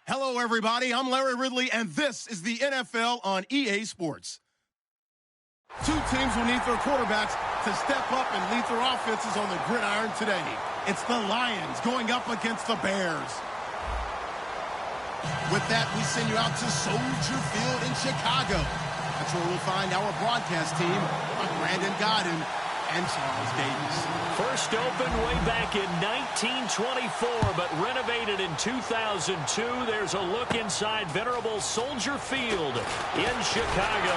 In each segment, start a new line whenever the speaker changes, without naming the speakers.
Hello, everybody. I'm Larry Ridley, and this is the NFL on EA Sports. Two teams will need their quarterbacks to step up and lead their offenses on the gridiron today. It's the Lions going up against the Bears. With that, we send you out to Soldier Field in Chicago. That's where we'll find our broadcast team, Brandon Godden and Charles Davis.
First opened way back in 1924, but renovated in 2002. There's a look inside venerable Soldier Field in Chicago.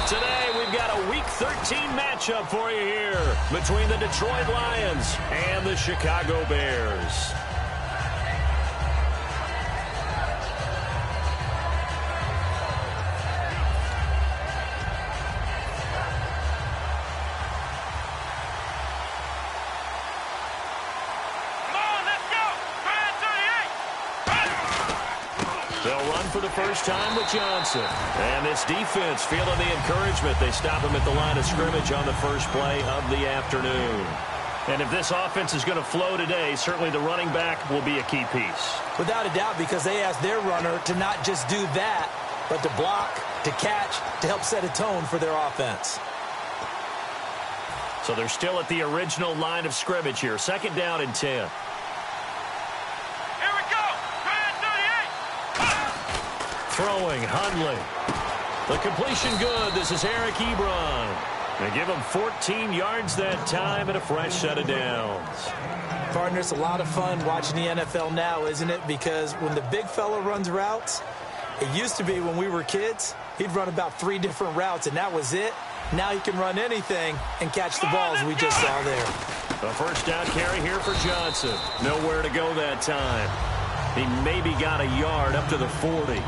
Today, we've got a Week 13 matchup for you here between the Detroit Lions and the Chicago Bears. For the first time with Johnson. And this defense feeling the encouragement. They stop him at the line of scrimmage on the first play of the afternoon. And if this offense is going to flow today, certainly the running back will be a key piece.
Without a doubt, because they asked their runner to not just do that, but to block, to catch, to help set a tone for their offense.
So they're still at the original line of scrimmage here. Second down and 10. Throwing, Hundley. The completion good. This is Eric Ebron. They give him 14 yards that time and a fresh set of downs.
Partner, it's a lot of fun watching the NFL now, isn't it? Because when the big fella runs routes, it used to be when we were kids, he'd run about 3 different routes, and that was it. Now he can run anything and catch the balls we just saw there.
A first down carry here for Johnson. Nowhere to go that time. He maybe got a yard up to the 40.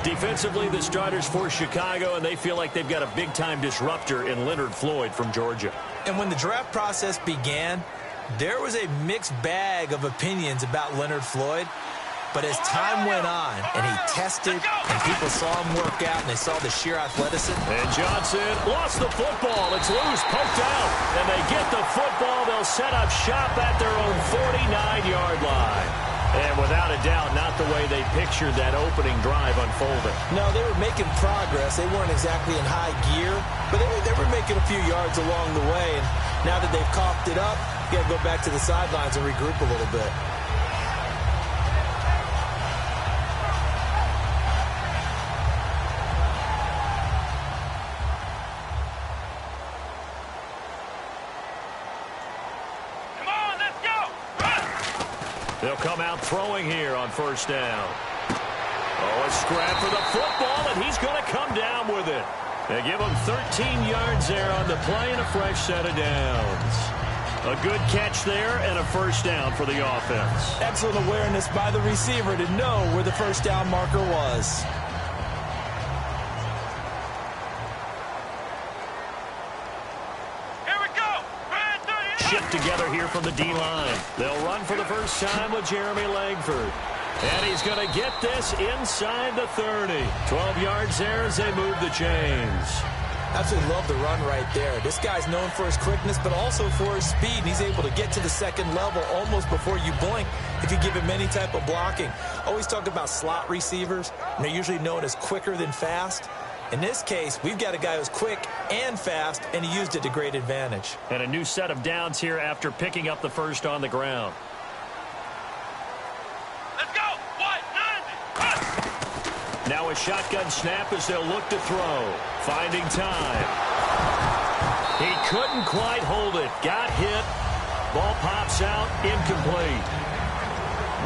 Defensively, the starters for Chicago, and they feel like they've got a big-time disruptor in Leonard Floyd from Georgia.
And when the draft process began, there was a mixed bag of opinions about Leonard Floyd. But as time went on, and he tested, and people saw him work out, and they saw the sheer athleticism.
And Johnson lost the football. It's loose, poked out, and they get the football. They'll set up shop at their own 49-yard line. And without a doubt, not the way they pictured that opening drive unfolding.
No, they were making progress. They weren't exactly in high gear, but they were making a few yards along the way. And now that they've coughed it up, you got to go back to the sidelines and regroup a little bit.
They'll come out throwing here on first down. Oh, a scrap for the football, and he's going to come down with it. They give him 13 yards there on the play and a fresh set of downs. A good catch there and a first down for the offense.
Excellent awareness by the receiver to know where the first down marker was.
Shipped together here from the D-line. They'll run for the first time with Jeremy Langford. And he's going to get this inside the 30. 12 yards there as they move the chains.
Absolutely love the run right there. This guy's known for his quickness, but also for his speed. He's able to get to the second level almost before you blink if you give him any type of blocking. Always talk about slot receivers, and they're usually known as quicker than fast. In this case, we've got a guy who's quick and fast, and he used it to great advantage.
And a new set of downs here after picking up the first on the ground.
Let's go! 190!
Now a shotgun snap as they'll look to throw. Finding time. He couldn't quite hold it. Got hit. Ball pops out. Incomplete.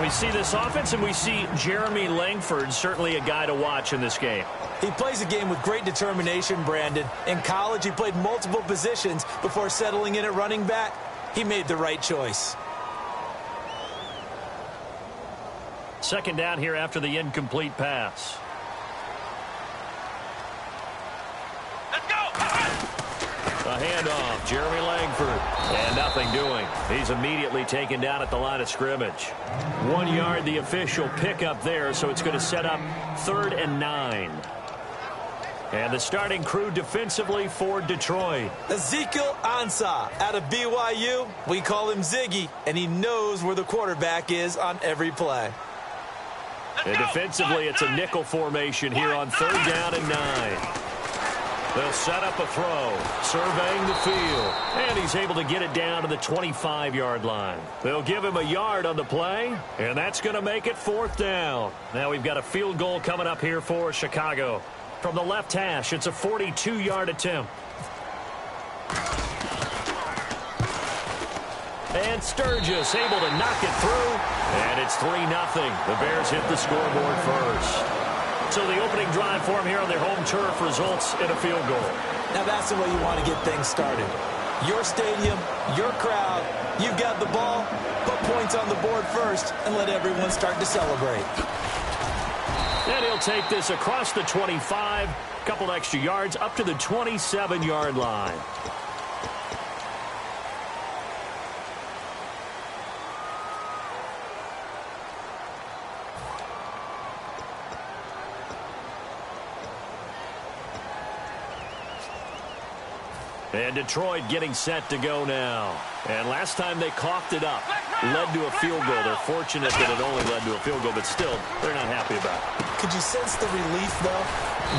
We see this offense, and we see Jeremy Langford, certainly a guy to watch in this game.
He plays a game with great determination, Brandon. In college, he played multiple positions before settling in at running back. He made the right choice.
Second down here after the incomplete pass.
Let's go!
A handoff, Jeremy Langford. And nothing doing. He's immediately taken down at the line of scrimmage. 1 yard, the official pickup there, so it's going to set up 3rd and 9. And the starting crew defensively for Detroit.
Ezekiel Ansah out of BYU. We call him Ziggy, and he knows where the quarterback is on every play.
And defensively, it's a nickel formation here on 3rd down and 9. They'll set up a throw, surveying the field, and he's able to get it down to the 25-yard line. They'll give him a yard on the play, and that's going to make it 4th down. Now we've got a field goal coming up here for Chicago. From the left hash, it's a 42-yard attempt. And Sturgis able to knock it through, and it's 3-0. The Bears hit the scoreboard first. So the opening drive for them here on their home turf results in a field goal.
Now that's the way you want to get things started. Your stadium, your crowd, you've got the ball, put points on the board first, and let everyone start to celebrate.
And he'll take this across the 25, a couple extra yards up to the 27-yard line. And Detroit getting set to go now. And last time they coughed it up, led to a field goal. They're fortunate that it only led to a field goal, but still, they're not happy about it.
Could you sense the relief, though,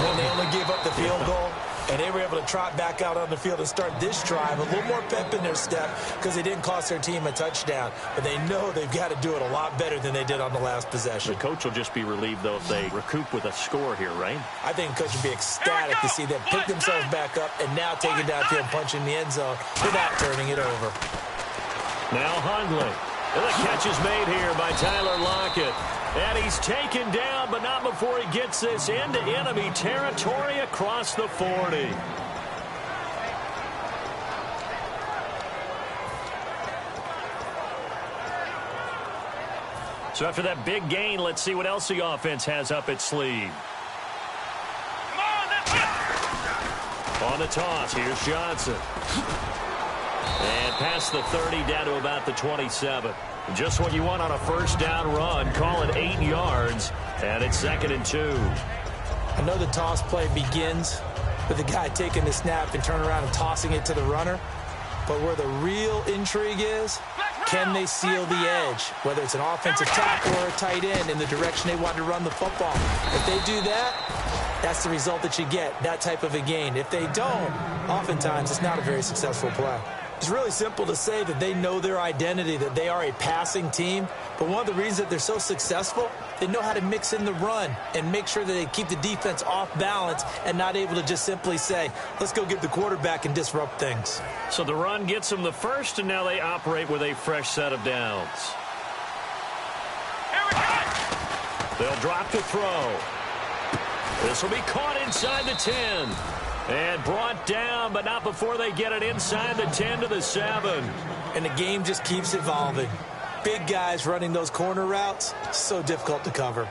when they only gave up the field goal? And they were able to trot back out on the field and start this drive. A little more pep in their step because they didn't cost their team a touchdown. But they know they've got to do it a lot better than they did on the last possession.
The coach will just be relieved, though, if they recoup with a score here, right?
I think the coach would be ecstatic to see them pick themselves back up and now take it downfield and punch in the end zone without turning it over.
Now Hundley. And the catch is made here by Tyler Lockett. And he's taken down, but not before he gets this into enemy territory across the 40. So after that big gain, let's see what else the offense has up its sleeve. On the toss, here's Johnson. And past the 30 down to about the 27. Just what you want on a first down run. Call it 8 yards. And it's 2nd and 2.
I know the toss play begins with the guy taking the snap and turning around and tossing it to the runner. But where the real intrigue is, can they seal the edge? Whether it's an offensive tackle or a tight end in the direction they want to run the football. If they do that, that's the result that you get, that type of a gain. If they don't, oftentimes it's not a very successful play. It's really simple to say that they know their identity, that they are a passing team. But one of the reasons that they're so successful, they know how to mix in the run and make sure that they keep the defense off balance and not able to just simply say, let's go get the quarterback and disrupt things.
So the run gets them the first, and now they operate with a fresh set of downs.
Here we go.
They'll drop to throw. This will be caught inside the 10. And brought down, but not before they get it inside the 10 to the 7.
And the game just keeps evolving. Big guys running those corner routes, so difficult to cover.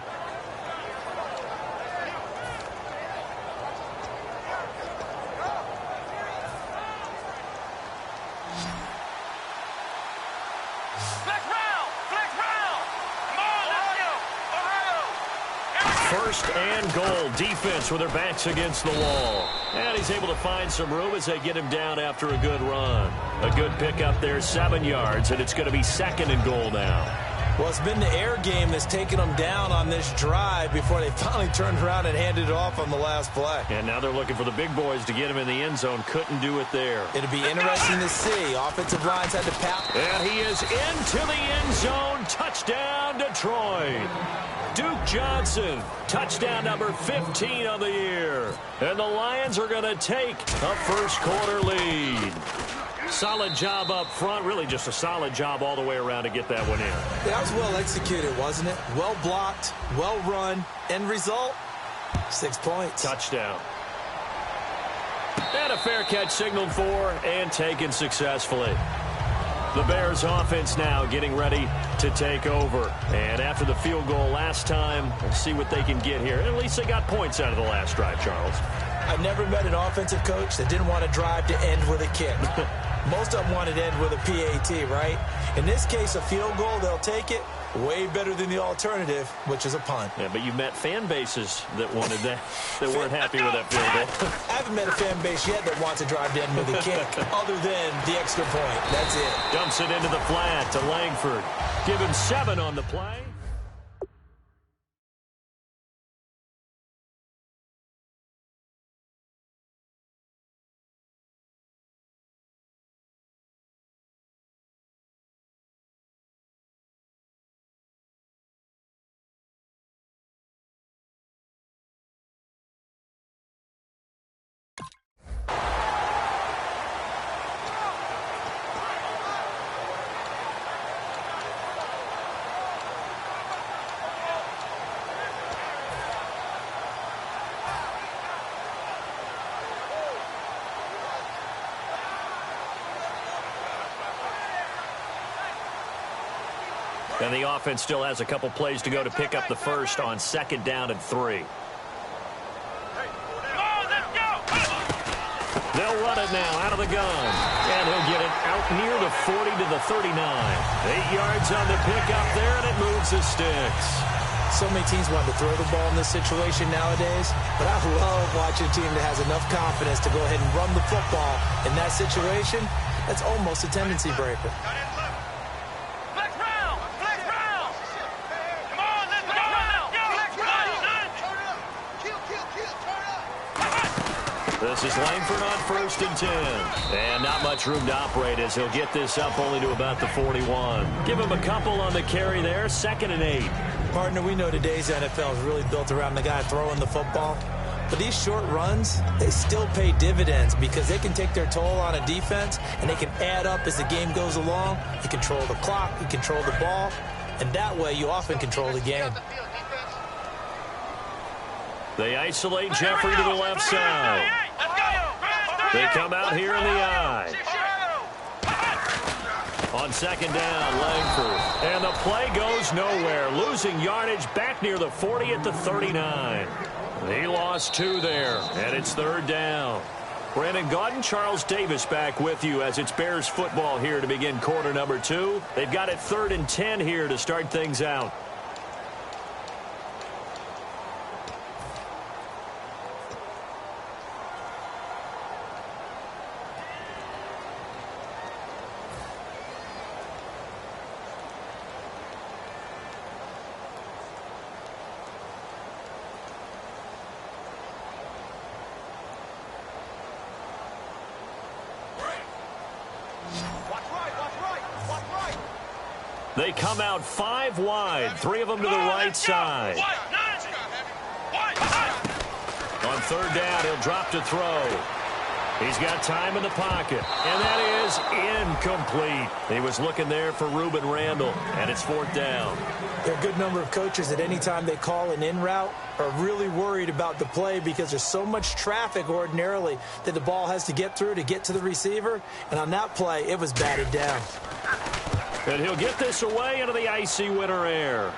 First and goal. Defense with their backs against the wall. And he's able to find some room as they get him down after a good run. A good pickup there, 7 yards, and it's going to be 2nd and goal now.
Well, it's been the air game that's taken them down on this drive before they finally turned around and handed it off on the last play.
And now they're looking for the big boys to get him in the end zone. Couldn't do it there.
It'll be interesting to see. Offensive lines had to pound.
And he is into the end zone. Touchdown, Detroit. Duke Johnson, touchdown number 15 on the year. And the Lions are going to take a first-quarter lead. Solid job up front. Really just a solid job all the way around to get that one in.
That was well executed, wasn't it? Well blocked, well run. End result, 6 points.
Touchdown. And a fair catch signaled for and taken successfully. The Bears offense now getting ready to take over. And after the field goal last time, we'll see what they can get here. At least they got points out of the last drive, Charles.
I've never met an offensive coach that didn't want to drive to end with a kick. Most of them wanted to end with a PAT, right? In this case, a field goal, they'll take it. Way better than the alternative, which is a punt.
Yeah, but you met fan bases that wanted that, that weren't happy with that field goal.
I haven't met a fan base yet that wants to drive to end with a kick, other than the extra point. That's it.
Dumps it into the flat to Langford. Give him 7 on the play. And the offense still has a couple plays to go to pick up the first on 2nd down and 3. They'll run it now out of the gun. And he'll get it out near the 40 to the 39. 8 yards on the pickup there, and it moves the sticks.
So many teams want to throw the ball in this situation nowadays, but I love watching a team that has enough confidence to go ahead and run the football in that situation. That's almost a tendency breaker.
This is Langford on 1st and 10. And not much room to operate as he'll get this up only to about the 41. Give him a couple on the carry there, 2nd and 8.
Partner, we know today's NFL is really built around the guy throwing the football. But these short runs, they still pay dividends because they can take their toll on a defense and they can add up as the game goes along. You control the clock, you control the ball, and that way you often control the game.
They isolate Jeffrey to the left side. They come out here in the eye. On 2nd down, Langford. And the play goes nowhere. Losing yardage back near the 40 at the 39. He lost 2 there, and it's 3rd down. Brandon Gaudin, Charles Davis back with you as it's Bears football here to begin quarter number 2. They've got it 3rd and 10 here to start things out. They come out 5 wide, 3 of them to the right side. On 3rd down, he'll drop to throw. He's got time in the pocket, and that is incomplete. He was looking there for Ruben Randall, and it's 4th down.
There are a good number of coaches that any time they call an in route are really worried about the play because there's so much traffic ordinarily that the ball has to get through to get to the receiver, and on that play, it was batted down.
And he'll get this away into the icy winter air.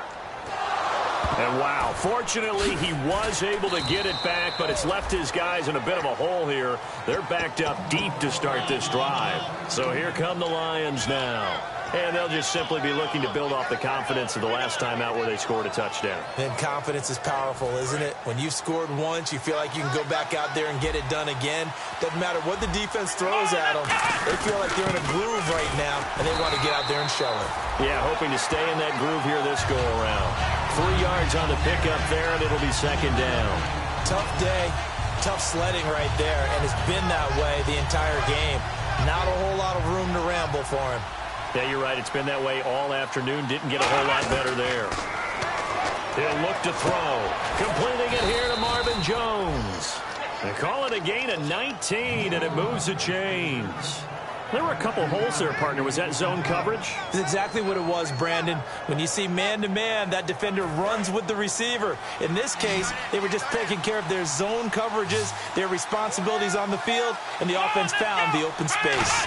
And wow, fortunately he was able to get it back, but it's left his guys in a bit of a hole here. They're backed up deep to start this drive. So here come the Lions now. And they'll just simply be looking to build off the confidence of the last time out where they scored a touchdown.
And confidence is powerful, isn't it? When you've scored once, you feel like you can go back out there and get it done again. Doesn't matter what the defense throws at them. They feel like they're in a groove right now, and they want to get out there and show it.
Yeah, hoping to stay in that groove here this go-around. 3 yards on the pickup there, and it'll be 2nd down.
Tough day, tough sledding right there, and it's been that way the entire game. Not a whole lot of room to ramble for him.
Yeah, you're right. It's been that way all afternoon. Didn't get a whole lot better there. He'll look to throw. Completing it here to Marvin Jones. They call it a gain of 19, and it moves the chains. There were a couple holes there, partner. Was that zone coverage?
That's exactly what it was, Brandon. When you see man-to-man, that defender runs with the receiver. In this case, they were just taking care of their zone coverages, their responsibilities on the field, and the offense found the open space.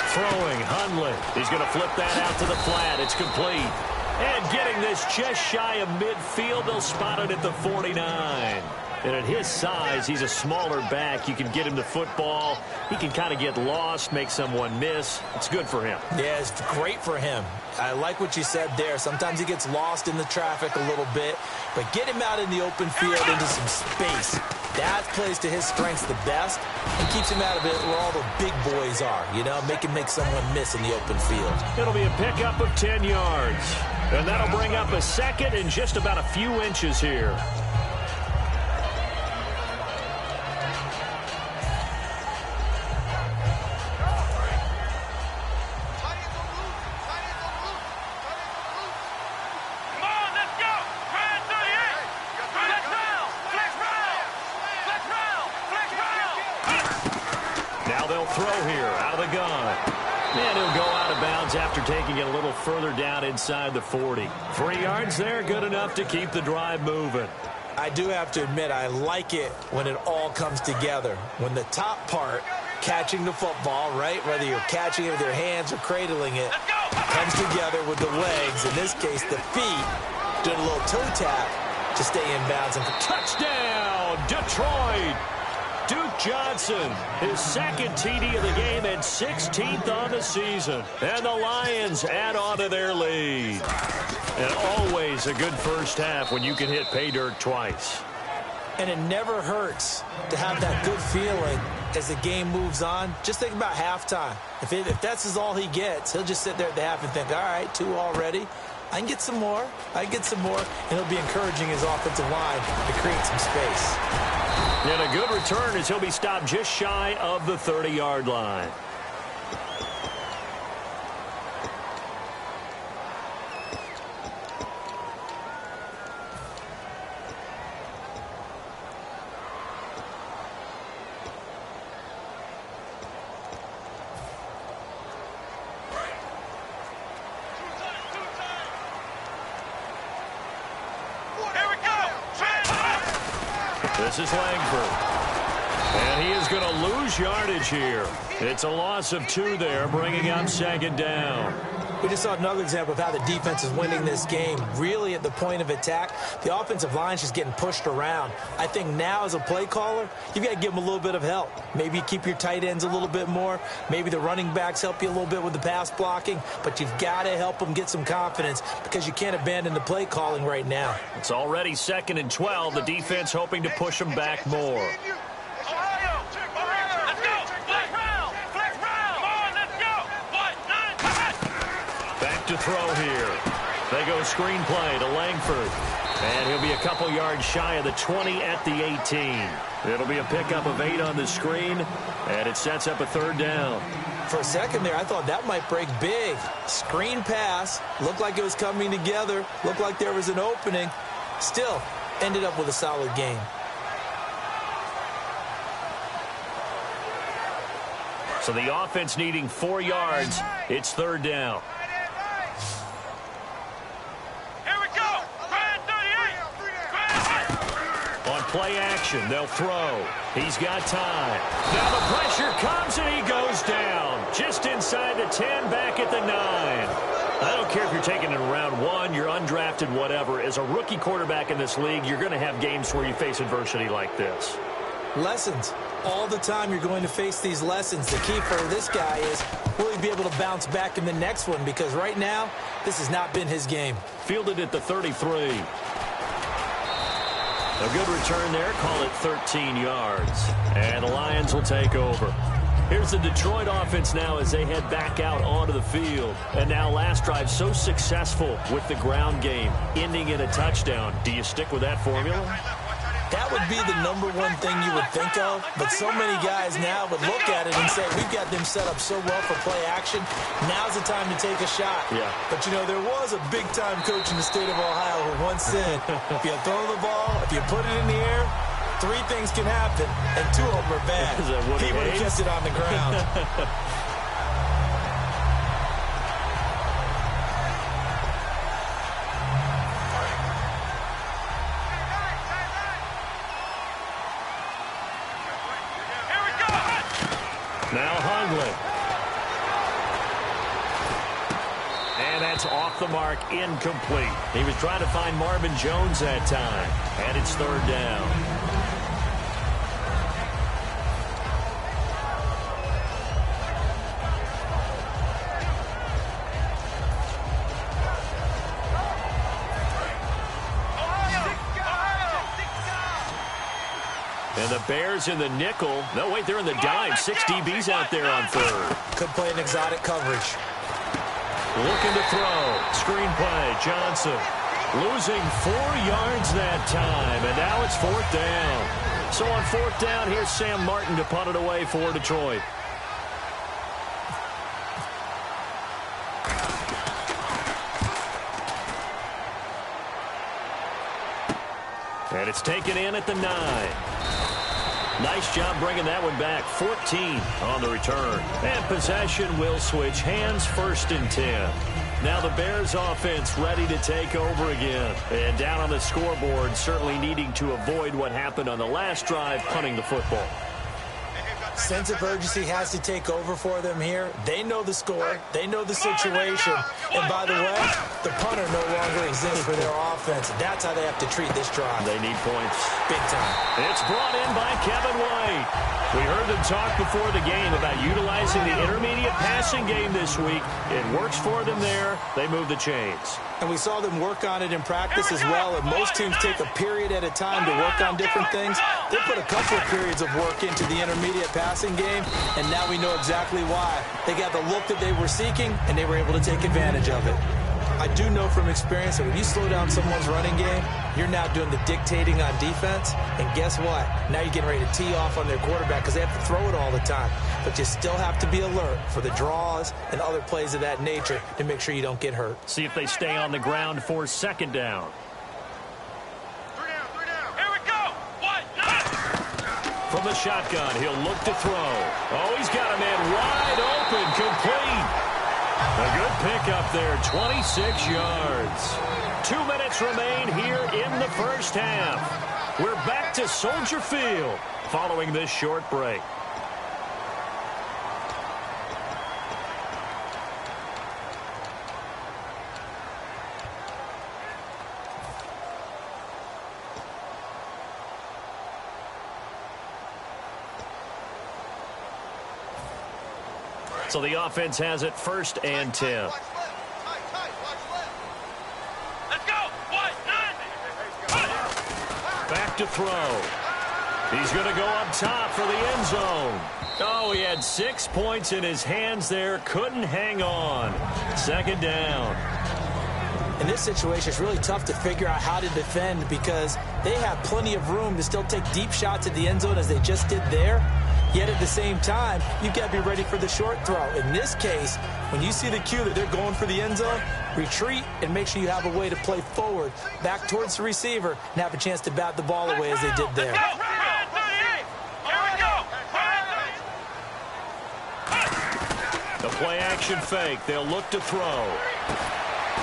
Throwing, Hundley. He's going to flip that out to the flat. It's complete. And getting this just shy of midfield, they'll spot it at the 49. And at his size, he's a smaller back. You can get him the football. He can kind of get lost, make someone miss. It's good for him.
Yeah, it's great for him. I like what you said there. Sometimes he gets lost in the traffic a little bit, but get him out in the open field into some space. That plays to his strengths the best and keeps him out of it where all the big boys are, you know, make someone miss in the open field.
It'll be a pickup of 10 yards, and that'll bring up a 2nd and just about a few inches here. After taking it a little further down inside the 40. 3 yards there, good enough to keep the drive moving.
I do have to admit, I like it when it all comes together. When the top part, catching the football, right, whether you're catching it with your hands or cradling it, Comes together with the legs. In this case, the feet. Doing a little toe tap to stay in bounds. And
touchdown, Detroit! Duke Johnson, his second TD of the game and 16th on the season. And the Lions add on to their lead. And always a good first half when you can hit pay dirt twice.
And it never hurts to have that good feeling as the game moves on. Just think about halftime. If that's all he gets, he'll just sit there at the half and think, all right, 2 already. I can get some more. I can get some more. And he'll be encouraging his offensive line to create some space.
And a good return as he'll be stopped just shy of the 30-yard line. This is Langford. And he is going to lose yardage here. It's a loss of 2 there, bringing up second down.
We just saw another example of how the defense is winning this game. Really at the point of attack, the offensive line is just getting pushed around. I think now as a play caller, you've got to give them a little bit of help. Maybe keep your tight ends a little bit more. Maybe the running backs help you a little bit with the pass blocking. But you've got to help them get some confidence because you can't abandon the play calling right now.
It's already 2nd and 12. The defense hoping to push them back more. To throw here. They go screenplay to Langford. And he'll be a couple yards shy of the 20 at the 18. It'll be a pickup of 8 on the screen, and it sets up a 3rd down.
For a second there, I thought that might break big. Screen pass. Looked like it was coming together. Looked like there was an opening. Still, ended up with a solid game.
So the offense needing 4 yards. It's 3rd down. Play action. They'll throw. He's got time. Now the pressure comes and he goes down. Just inside the 10, back at the 9. I don't care if you're taking it in round 1, you're undrafted, whatever. As a rookie quarterback in this league, you're going to have games where you face adversity like this.
Lessons. All the time you're going to face these lessons. The key for this guy is, will he be able to bounce back in the next one? Because right now, this has not been his game.
Fielded at the 33. A good return there, call it 13 yards. And the Lions will take over. Here's the Detroit offense now as they head back out onto the field. And now last drive so successful with the ground game, ending in a touchdown. Do you stick with that formula?
That would be the number one thing you would think of, but so many guys now would look at it and say, we've got them set up so well for play action. Now's the time to take a shot.
Yeah.
But, you know, there was a big-time coach in the state of Ohio who once said, if you throw the ball, if you put it in the air, 3 things can happen, and 2 of them are bad. He would have kept it on the ground.
Now Hundley. And that's off the mark, incomplete. He was trying to find Marvin Jones that time. And it's 3rd down. And the Bears in the nickel. No, wait, they're in the dime. 6 DBs out there on 3rd.
Could play an exotic coverage.
Looking to throw. Screen play. Johnson losing 4 yards that time. And now it's 4th down. So on 4th down, here's Sam Martin to punt it away for Detroit. And it's taken in at the 9. Nice job bringing that one back. 14 on the return. And possession will switch hands, 1st and 10. Now the Bears offense ready to take over again. And down on the scoreboard, certainly needing to avoid what happened on the last drive, punting the football.
Sense of urgency has to take over for them here. They know the score. They know the situation. And by the way, the punter no longer exists for their offense. That's how they have to treat this drive.
They need points.
Big time.
It's brought in by Kevin White. We heard them talk before the game about utilizing the intermediate passing game this week. It works for them there. They move the chains.
And we saw them work on it in practice as well. And most teams take a period at a time to work on different things. They put a couple of periods of work into the intermediate passing game, and now we know exactly why. They got the look that they were seeking, and they were able to take advantage of it. I do know from experience that when you slow down someone's running game, you're now doing the dictating on defense. And guess what? Now you're getting ready to tee off on their quarterback because they have to throw it all the time. But you still have to be alert for the draws and other plays of that nature to make sure you don't get hurt.
See if they stay on the ground for second down.
Here we go.
From the shotgun, he'll look to throw. Oh, he's got a man wide open, complete. A good pickup there, 26 yards. 2 minutes remain here in the first half. We're back to Soldier Field following this short break. So the offense has it 1st and 10.
Let's go.
Back to throw. He's going to go up top for the end zone. Oh, he had 6 points in his hands there. Couldn't hang on. 2nd down.
In this situation, it's really tough to figure out how to defend because they have plenty of room to still take deep shots at the end zone as they just did there. Yet at the same time, you've got to be ready for the short throw. In this case, when you see the cue that they're going for the end zone, retreat and make sure you have a way to play forward, back towards the receiver, and have a chance to bat the ball away as they did there.
The play-action fake. They'll look to throw.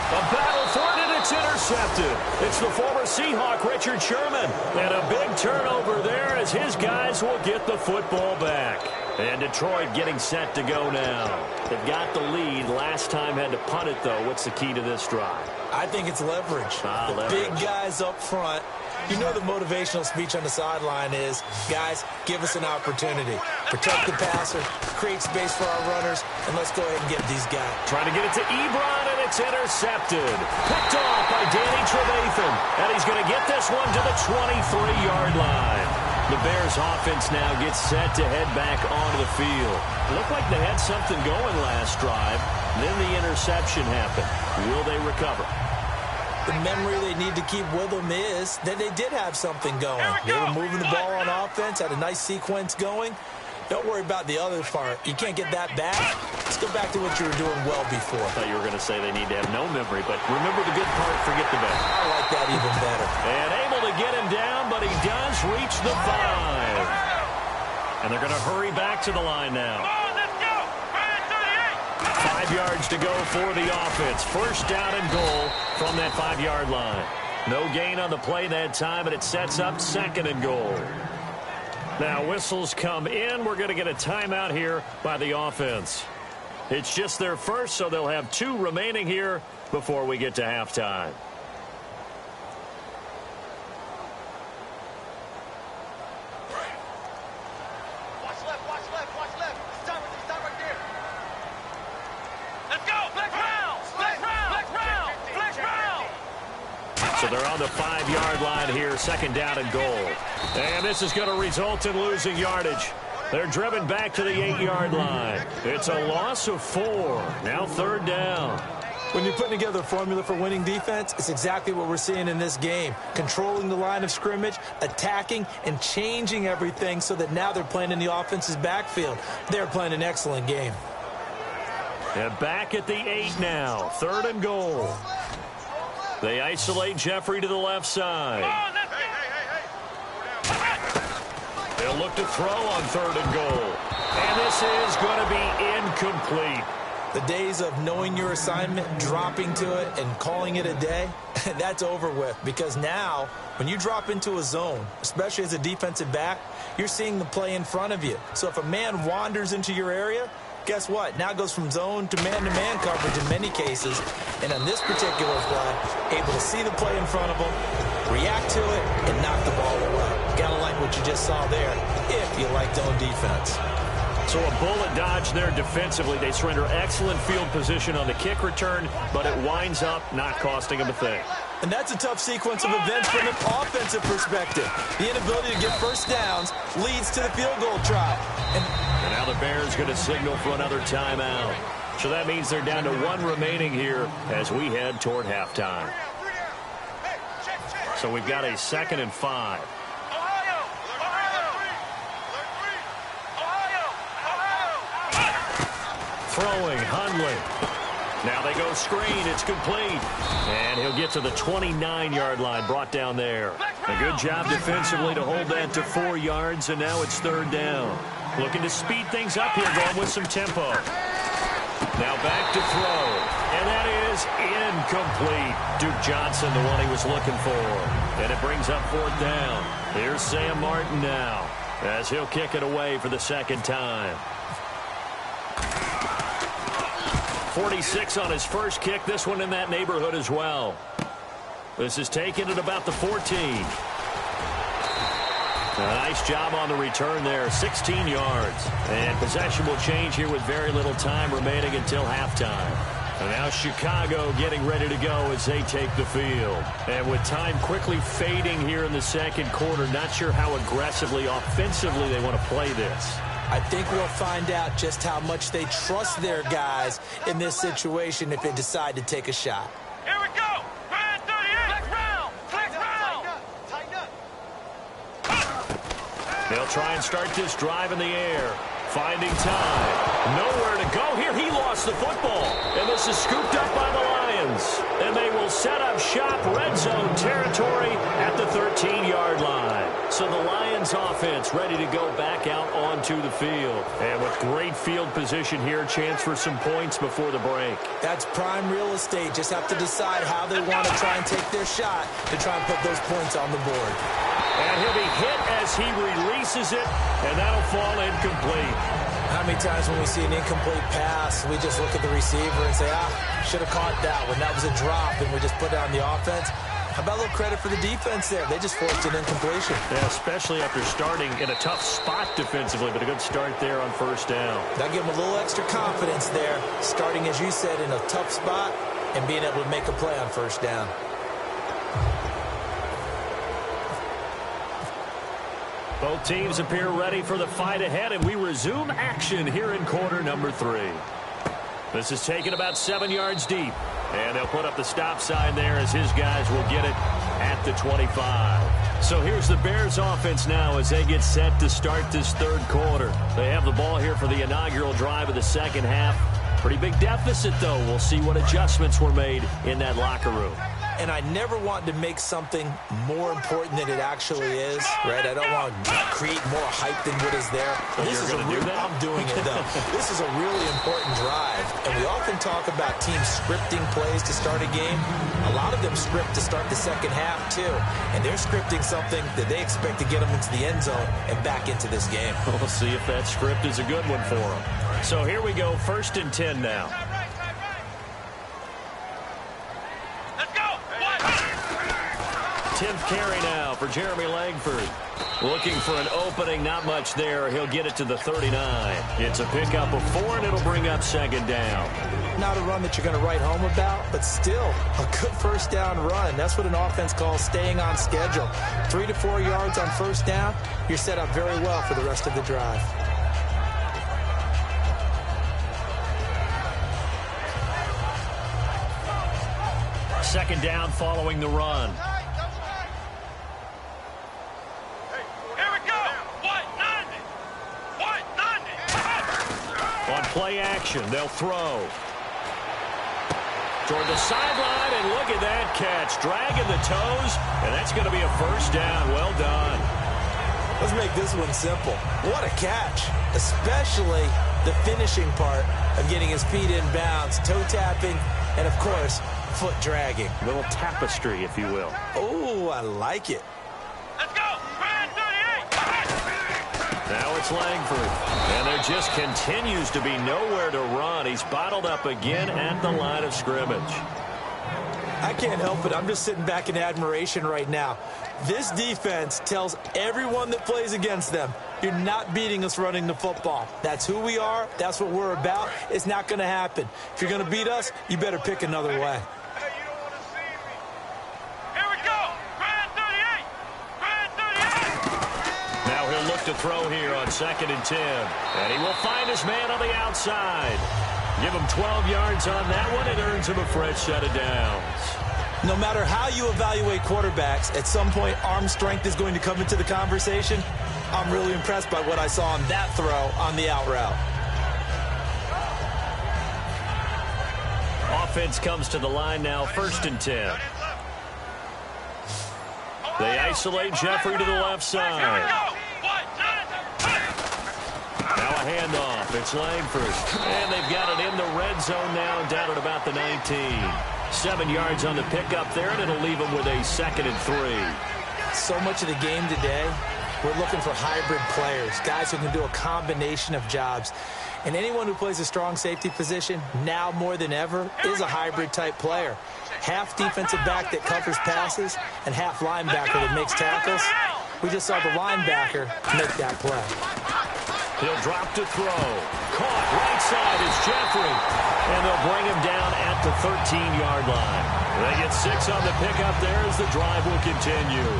A battle for it, and it's intercepted. It's the former Seahawk, Richard Sherman. And a big turnover there as his guys will get the football back. And Detroit getting set to go now. They've got the lead. Last time had to punt it, though. What's the key to this drive?
I think it's leverage. The big guys up front. You know the motivational speech on the sideline is, guys, give us an opportunity. Protect the passer, create space for our runners, and let's go ahead and get these guys.
Trying to get it to Ebron, and it's intercepted. Picked off by Danny Trevathan. And he's going to get this one to the 23-yard line. The Bears offense now gets set to head back onto the field. It looked like they had something going last drive. Then the interception happened. Will they recover?
The memory they need to keep with them is that they did have something going. They were moving the ball on offense, had a nice sequence going. Don't worry about the other part. You can't get that back. Let's go back to what you were doing well before.
I thought you were going to say they need to have no memory, but remember the good part, forget the bad.
I like that even better.
And able to get him down, but he does reach the 5. And they're going to hurry back to the line now. 5 yards to go for the offense. 1st down and goal from that 5-yard line. No gain on the play that time, and it sets up 2nd and goal. Now whistles come in. We're going to get a timeout here by the offense. It's just their first, so they'll have 2 remaining here before we get to halftime. So they're on the 5-yard line here, 2nd down and goal. And this is going to result in losing yardage. They're driven back to the 8-yard line. It's a loss of 4. Now 3rd down.
When you're putting together a formula for winning defense, it's exactly what we're seeing in this game. Controlling the line of scrimmage, attacking, and changing everything so that now they're playing in the offense's backfield. They're playing an excellent game.
And back at the 8 now, 3rd and goal. They isolate Jeffrey to the left side. They'll look to throw on 3rd and goal. And this is going to be incomplete.
The days of knowing your assignment, dropping to it, and calling it a day, that's over with. Because now, when you drop into a zone, especially as a defensive back, you're seeing the play in front of you. So if a man wanders into your area, guess what? Now it goes from zone to man coverage in many cases. And on this particular play, able to see the play in front of him, react to it, and knock the ball away. Gotta like what you just saw there, if you like zone defense.
So a bullet dodge there defensively. They surrender excellent field position on the kick return, but it winds up not costing them a thing.
And that's a tough sequence of events from an offensive perspective. The inability to get first downs leads to the field goal try.
And now the Bears going to signal for another timeout. So that means they're down to one remaining here as we head toward halftime. So we've got a 2nd and 5. Throwing, Hundley. Now they go screen. It's complete. And he'll get to the 29-yard line, brought down there. A good job defensively to hold that to 4 yards, and now it's 3rd down. Looking to speed things up here, going with some tempo. Now back to throw. And that is incomplete. Duke Johnson, the one he was looking for. And it brings up 4th down. Here's Sam Martin now, as he'll kick it away for the 2nd time. 46 on his first kick. This one in that neighborhood as well. This is taken at about the 14. A nice job on the return there. 16 yards. And possession will change here with very little time remaining until halftime. And now Chicago getting ready to go as they take the field. And with time quickly fading here in the 2nd quarter, not sure how aggressively, offensively they want to play this.
I think we'll find out just how much they trust their guys in this situation if they decide to take a shot.
Here we go. Grand 38. Flex round. Tighten up.
They'll try and start this drive in the air. Finding time. Nowhere to go here. He lost the football. And this is scooped up by the Lions. And they will set up shop, red zone territory at the 13-yard line. So the Lions offense ready to go back out onto the field. And with great field position here, chance for some points before the break.
That's prime real estate. Just have to decide how they want to try and take their shot to try and put those points on the board.
And he'll be hit as he releases it, and that'll fall incomplete.
How many times when we see an incomplete pass, we just look at the receiver and say, should have caught that one. That was a drop, and we just put it on the offense. How about a little credit for the defense there? They just forced an incompletion.
Yeah, especially after starting in a tough spot defensively, but a good start there on 1st down.
That gave them a little extra confidence there, starting, as you said, in a tough spot and being able to make a play on 1st down.
Both teams appear ready for the fight ahead, and we resume action here in quarter number 3. This is taken about 7 yards deep, and they'll put up the stop sign there as his guys will get it at the 25. So here's the Bears offense now as they get set to start this 3rd quarter. They have the ball here for the inaugural drive of the 2nd half. Pretty big deficit, though. We'll see what adjustments were made in that locker room.
And I never want to make something more important than it actually is, right? I don't want to create more hype than what is there.
This is
I'm doing it, though. This is a really important drive. And we often talk about teams scripting plays to start a game. A lot of them script to start the 2nd half, too. And they're scripting something that they expect to get them into the end zone and back into this game.
We'll see if that script is a good one for them. So here we go, 1st and 10 now. 10th carry now for Jeremy Langford. Looking for an opening, not much there. He'll get it to the 39. It's a pickup of 4, and it'll bring up 2nd down.
Not a run that you're going to write home about, but still a good 1st down run. That's what an offense calls staying on schedule. 3 to 4 yards on 1st down, you're set up very well for the rest of the drive.
Second down following the run. On play action, they'll throw. Toward the sideline, and look at that catch. Dragging the toes, and that's going to be a 1st down. Well done.
Let's make this one simple. What a catch, especially the finishing part of getting his feet in bounds, toe tapping, and, of course, foot dragging.
A little tapestry, if you will.
Oh, I like it.
Let's go. Ryan 38.
Now it's Langford. And there just continues to be nowhere to run. He's bottled up again at the line of scrimmage.
I can't help it. I'm just sitting back in admiration right now. This defense tells everyone that plays against them, you're not beating us running the football. That's who we are. That's what we're about. It's not going to happen. If you're going to beat us, you better pick another way.
Hey, you don't want to see me. Here we go. Ryan 38. Ryan 38.
Now he'll look to throw here on 2nd and 10. And he will find his man on the outside. Give him 12 yards on that one. It earns him a fresh set of downs.
No matter how you evaluate quarterbacks, at some point arm strength is going to come into the conversation. I'm really impressed by what I saw on that throw on the out route.
Offense comes to the line now, 1st and 10. They isolate Jeffrey to the left side. Now a handoff. It's Langford. And they've got it in the red zone now, down at about the 19. 7 yards on the pickup there, and it'll leave them with a 2nd and 3.
So much of the game today, we're looking for hybrid players, guys who can do a combination of jobs. And anyone who plays a strong safety position, now more than ever, is a hybrid-type player. Half defensive back that covers passes and half linebacker that makes tackles. We just saw the linebacker make that play.
He'll drop to throw. Caught right side is Jeffrey. And they'll bring him down at the 13-yard line. They get 6 on the pickup there as the drive will continue.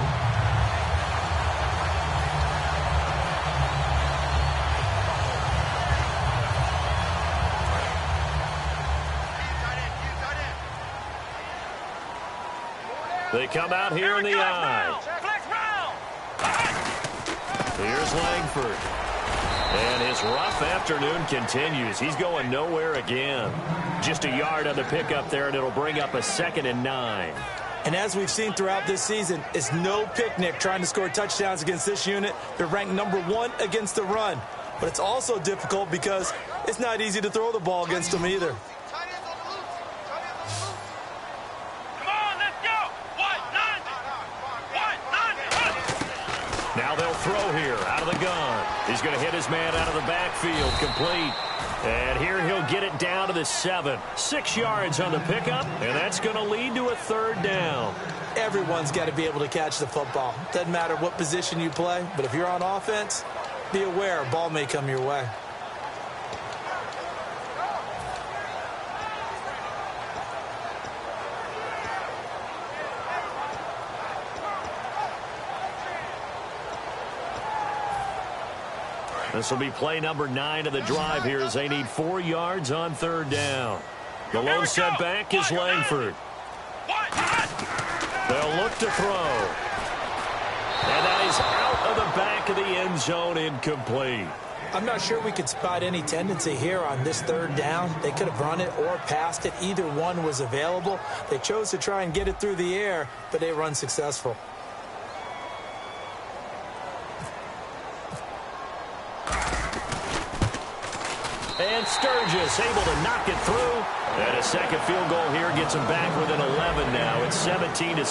They come out here in the eye. Here's Langford. And his rough afternoon continues. He's going nowhere again. Just a yard on the pickup there, and it'll bring up a 2nd and 9.
And as we've seen throughout this season, it's no picnic trying to score touchdowns against this unit. They're ranked number 1 against the run. But it's also difficult because it's not easy to throw the ball against them either.
Now they'll throw here out of the gun. He's going to hit his man out of the backfield, complete. And here he'll get it down to the 7. 6 yards on the pickup, and that's going to lead to a 3rd down.
Everyone's got to be able to catch the football. Doesn't matter what position you play, but if you're on offense, be aware a ball may come your way.
This will be play number 9 of the drive here as they need 4 yards on 3rd down. The lone setback is Langford. They'll look to throw. And that is out of the back of the end zone, incomplete.
I'm not sure we could spot any tendency here on this 3rd down. They could have run it or passed it. Either one was available. They chose to try and get it through the air, but they were unsuccessful.
And Sturgis able to knock it through. And a 2nd field goal here gets them back within 11 now. It's 17-6.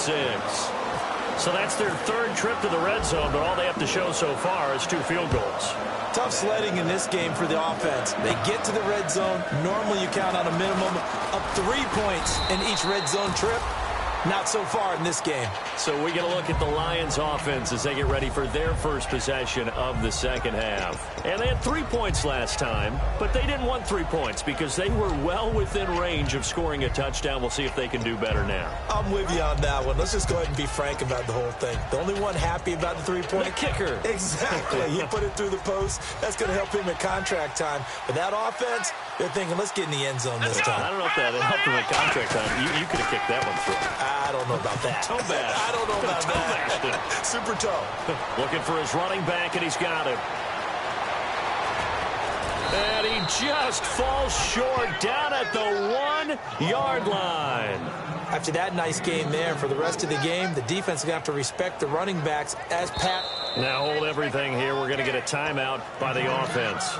So that's their 3rd trip to the red zone, but all they have to show so far is 2 field goals.
Tough sledding in this game for the offense. They get to the red zone. Normally you count on a minimum of 3 points in each red zone trip. Not so far in this game.
So we get a look at the Lions offense as they get ready for their first possession of the 2nd half. And they had 3 points last time, but they didn't want 3 points because they were well within range of scoring a touchdown. We'll see if they can do better now.
I'm with you on that one. Let's just go ahead and be frank about the whole thing. The only one happy about the 3-point.
The kicker.
Exactly. He put it through the post. That's going to help him at contract time. But that offense, they're thinking, let's get in the end zone this time.
I don't know if that helped him at contract time. You could have kicked that one through.
I don't know about that.
Toe bash.
I don't know about that. Super toe.
Looking for his running back, and he's got him. And he just falls short down at the 1-yard line.
After that nice game there, for the rest of the game, the defense is going to have to respect the running backs as Pat
Now hold everything here. We're going to get a timeout by the offense.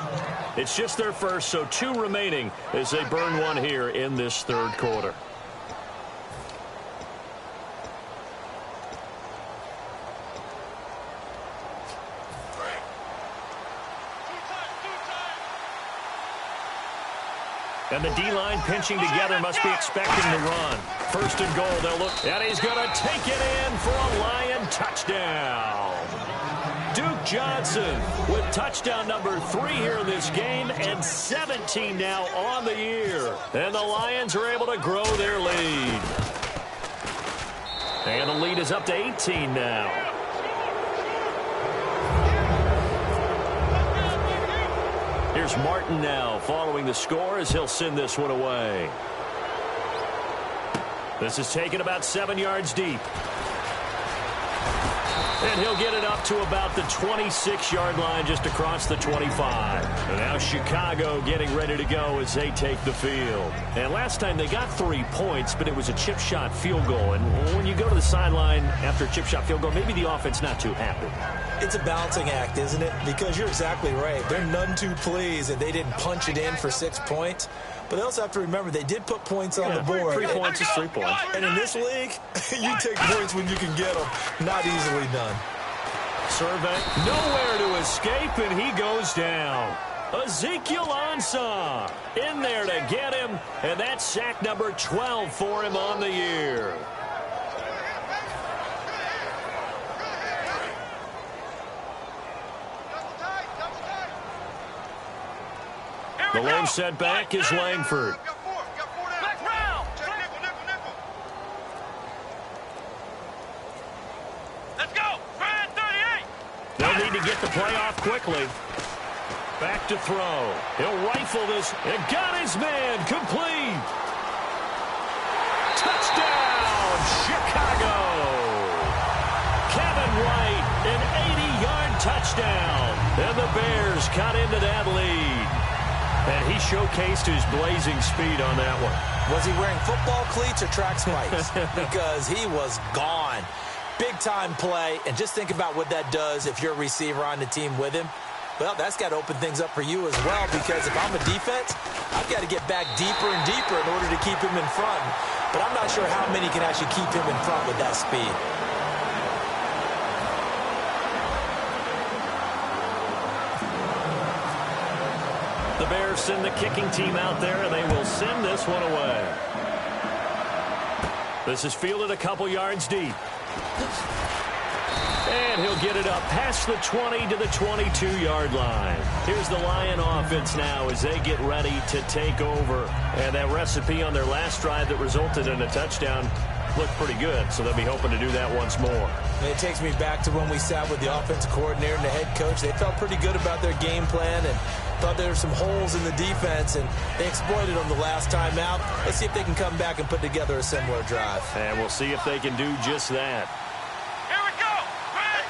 It's just their first, so 2 remaining as they burn one here in this third quarter. And the D-line pinching together, must be expecting the run. First and goal, they'll look, and he's going to take it in for a Lion touchdown. Duke Johnson with touchdown number 3 here in this game, and 17 now on the year. And the Lions are able to grow their lead. And the lead is up to 18 now. Here's Martin now following the score as he'll send this one away. This is taken about 7 yards deep. And he'll get it up to about the 26-yard line, just across the 25. And now Chicago getting ready to go as they take the field. And last time they got 3 points, but it was a chip shot field goal. And when you go to the sideline after a chip shot field goal, maybe the offense not too happy.
It's a balancing act, isn't it? Because you're exactly right. They're none too pleased that they didn't punch it in for 6 points. But they also have to remember they did put points on the board.
3 points is 3 points.
And in this league, you take points when you can get them. Not easily done.
Survey, nowhere to escape, and he goes down. Ezekiel Ansah in there to get him, and that's sack number 12 for him on the year. The lone setback is Langford.
Let's go. Ryan 38.
They'll need to get the play off quickly. Back to throw. He'll rifle this and got his man complete. Touchdown, Chicago. Kevin White, an 80-yard touchdown. And the Bears cut into that lead. And he showcased his blazing speed on that one.
Was he wearing football cleats or track spikes? Because he was gone. Big-time play, and just think about what that does if you're a receiver on the team with him. Well, that's got to open things up for you as well, because if I'm a defense, I've got to get back deeper and deeper in order to keep him in front. But I'm not sure how many can actually keep him in front with that speed.
The Bears send the kicking team out there, and they will send this one away. This is fielded a couple yards deep. And he'll get it up past the 20 to the 22-yard line. Here's the Lion offense now as they get ready to take over. And that recipe on their last drive that resulted in a touchdown looked pretty good, so they'll be hoping to do that once more.
And it takes me back to when we sat with the offensive coordinator and the head coach. They felt pretty good about their game plan and thought there were some holes in the defense, and they exploited them the last time out. Let's see if they can come back and put together a similar drive.
And we'll see if they can do just that.
Here we go. Ryan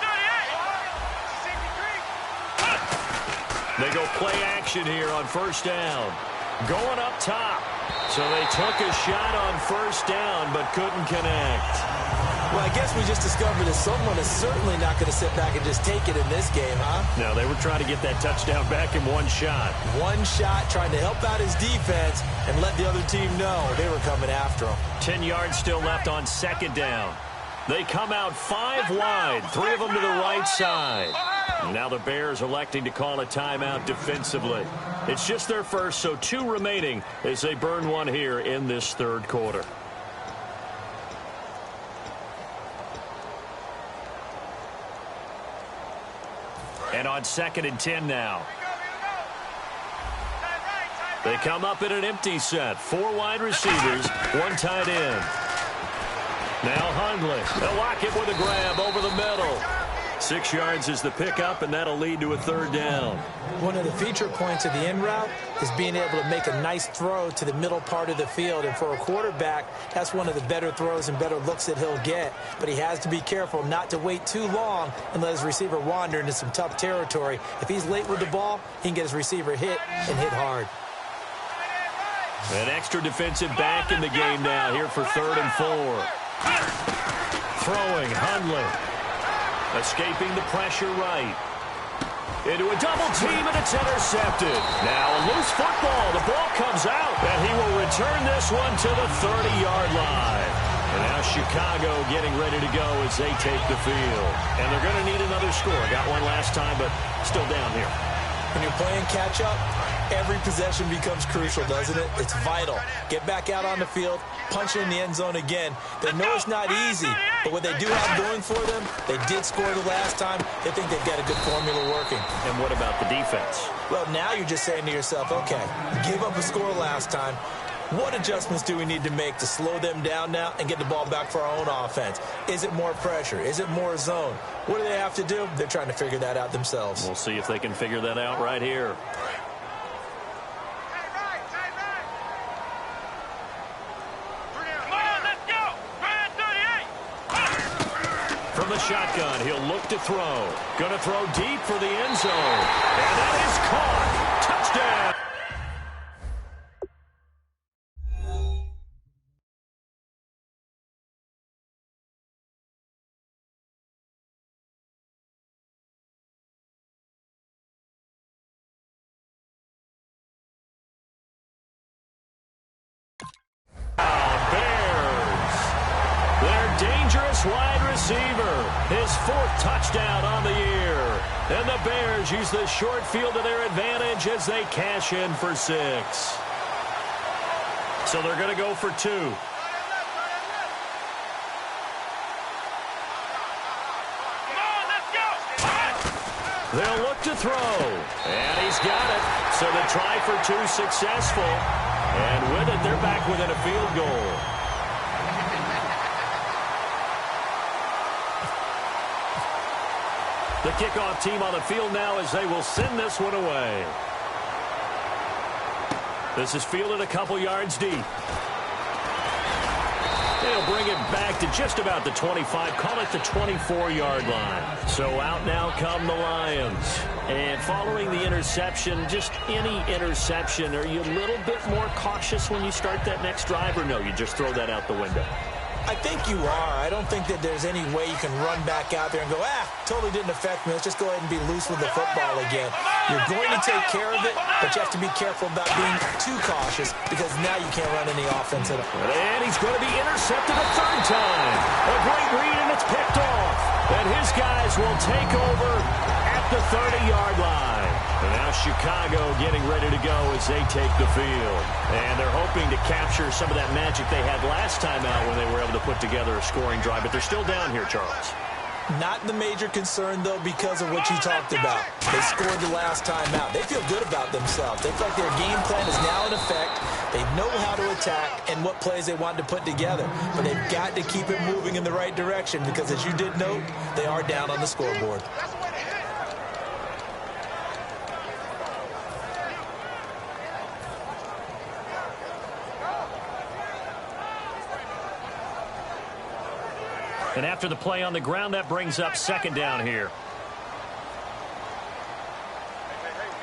38.
They go play action here on first down. Going up top. So they took a shot on first down but couldn't connect.
Well, I guess we just discovered that someone is certainly not going to sit back and just take it in this game, huh?
No, they were trying to get that touchdown back in one shot.
One shot, trying to help out his defense and let the other team know they were coming after him.
10 yards still left on second down. They come out 5 wide, 3 of them to the right side. Now the Bears electing to call a timeout defensively. It's just their first, so 2 remaining as they burn one here in this third quarter. And on 2nd and 10 now. They come up in an empty set. 4 wide receivers, 1 tight end. Now Hundley. They'll lock it with a grab over the middle. 6 yards is the pickup, and that'll lead to a third down.
One of the feature points of the in route is being able to make a nice throw to the middle part of the field. And for a quarterback, that's one of the better throws and better looks that he'll get. But he has to be careful not to wait too long and let his receiver wander into some tough territory. If he's late with the ball, he can get his receiver hit and hit hard.
An extra defensive back in the game now here for 3rd and 4. Throwing Hundley. Escaping the pressure right. Into a double team, and it's intercepted. Now a loose football. The ball comes out, and he will return this one to the 30-yard line. And now Chicago getting ready to go as they take the field. And they're going to need another score. Got one last time, but still down here.
When you're playing catch-up, every possession becomes crucial, doesn't it? It's vital. Get back out on the field, punch it in the end zone again. They know it's not easy, but what they do have going for them, they did score the last time. They think they've got a good formula working.
And what about the defense?
Well, now you're just saying to yourself, okay, give up a score last time. What adjustments do we need to make to slow them down now and get the ball back for our own offense? Is it more pressure? Is it more zone? What do they have to do? They're trying to figure that out themselves.
We'll see if they can figure that out right here. From the shotgun, he'll look to throw. Gonna throw deep for the end zone. And that is caught. Touchdown. Dangerous wide receiver. His fourth touchdown on the year. And the Bears use the short field to their advantage as they cash in for 6. So they're going to go for 2. They'll look to throw. And he's got it. So the try for 2 successful. And with it, they're back within a field goal. The kickoff team on the field now as they will send this one away. This is fielded a couple yards deep. They'll bring it back to just about the 25, call it the 24-yard line. So out now come the Lions. And following the interception, just any interception, are you a little bit more cautious when you start that next drive, or no, you just throw that out the window?
I think you are. I don't think that there's any way you can run back out there and go, totally didn't affect me. Let's just go ahead and be loose with the football again. You're going to take care of it, but you have to be careful about being too cautious because now you can't run any offense at all.
And he's going to be intercepted a third time. A great read, and it's picked off. And his guys will take over at the 30-yard line. And now Chicago getting ready to go as they take the field. And they're hoping to capture some of that magic they had last time out when they were able to put together a scoring drive. But they're still down here, Charles.
Not the major concern, though, because of what you talked about. They scored the last time out. They feel good about themselves. They feel like their game plan is now in effect. They know how to attack and what plays they want to put together. But they've got to keep it moving in the right direction because, as you did note, they are down on the scoreboard.
And after the play on the ground, that brings up second down here.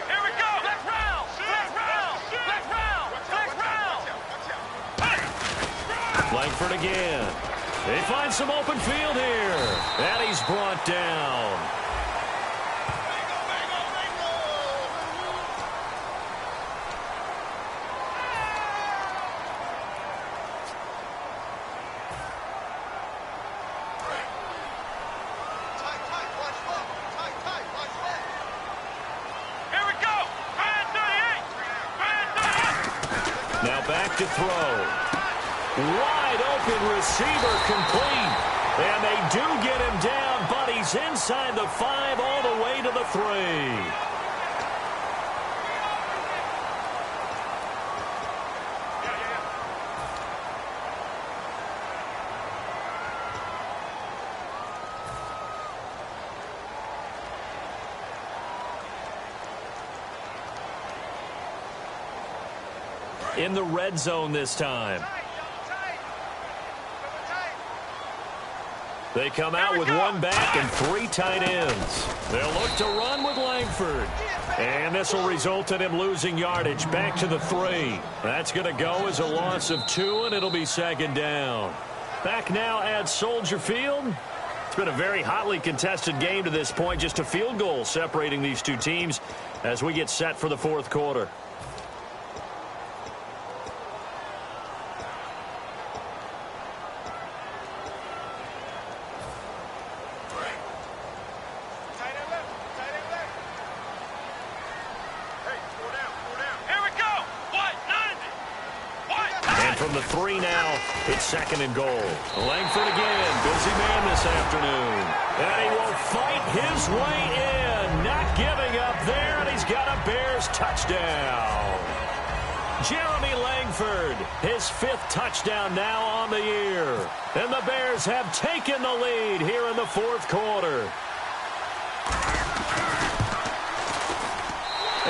Here we go. Let's round. Let's round. Let's round. Let's round.
Langford again. They find some open field here. And he's brought down. Back to throw. Wide open receiver complete. And they do get him down, but he's inside the 5 all the way to the 3. In the red zone this time. They come out with one back and 3 tight ends. They'll look to run with Langford. And this will result in him losing yardage back to the 3. That's going to go as a loss of 2, and it'll be second down. Back now at Soldier Field. It's been a very hotly contested game to this point. Just a field goal separating these two teams as we get set for the fourth quarter. From the 3 now, it's second and goal. Langford again, busy man this afternoon. And he will fight his way in, not giving up there, and he's got a Bears touchdown. Jeremy Langford, his 5th touchdown now on the year. And the Bears have taken the lead here in the fourth quarter.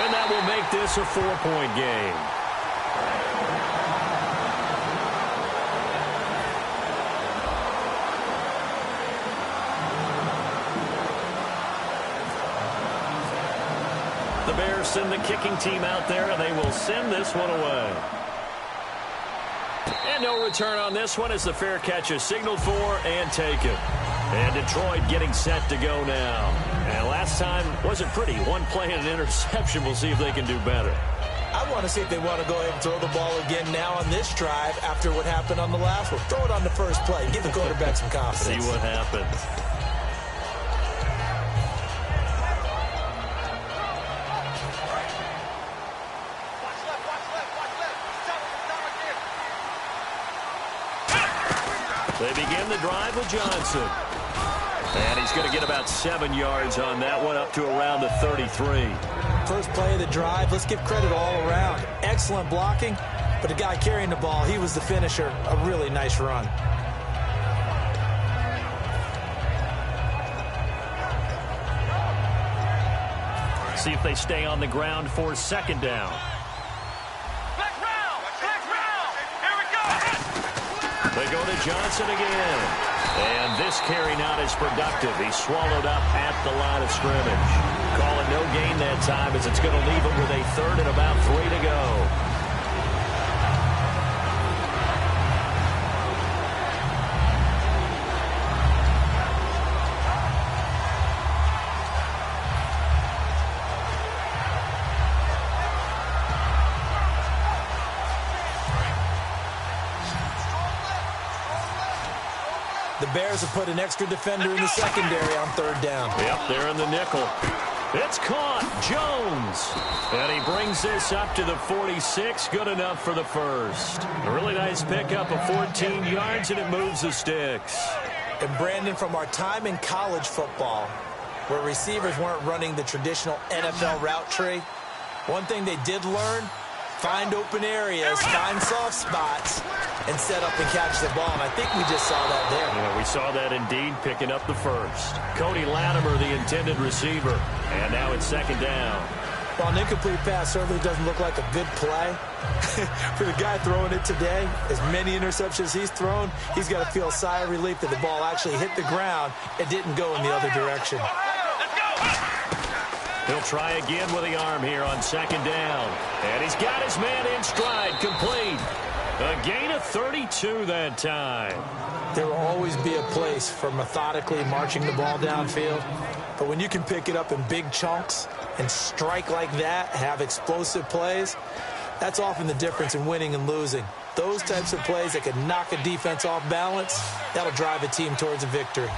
And that will make this a 4-point game. The Bears send the kicking team out there, and they will send this one away. And no return on this one as the fair catch is signaled for and taken. And Detroit getting set to go now. And last time wasn't pretty. One play and an interception. We'll see if they can do better.
I want to see if they want to go ahead and throw the ball again now on this drive after what happened on the last one. Throw it on the first play. Give the quarterback some confidence.
See what happens. They begin the drive with Johnson. And he's going to get about 7 yards on that one, up to around the 33.
First play of the drive, let's give credit all around. Excellent blocking, but the guy carrying the ball, he was the finisher. A really nice run.
See if they stay on the ground for second down. They go to Johnson again. And this carry not as productive. He's swallowed up at the line of scrimmage. Call it no gain that time as it's going to leave him with a 3rd and about 3 to go.
The Bears have put an extra defender in the secondary on 3rd down.
Yep, they're in the nickel. It's caught. Jones. And he brings this up to the 46. Good enough for the first. A really nice pickup of 14 yards, and it moves the sticks.
And Brandon, from our time in college football, where receivers weren't running the traditional NFL route tree, one thing they did learn, find open areas, find soft spots, and set up and catch the ball. And I think we just saw that there.
Yeah, we saw that indeed, picking up the first. Cody Latimer, the intended receiver. And now it's second down.
Well, an incomplete pass certainly doesn't look like a good play. For the guy throwing it today, as many interceptions he's thrown, he's got to feel a sigh of relief that the ball actually hit the ground and didn't go in the other direction.
He'll try again with the arm here on second down. And he's got his man in stride, complete. A gain of 32 that time.
There will always be a place for methodically marching the ball downfield. But when you can pick it up in big chunks and strike like that, have explosive plays, that's often the difference in winning and losing. Those types of plays that can knock a defense off balance, that'll drive a team towards a victory.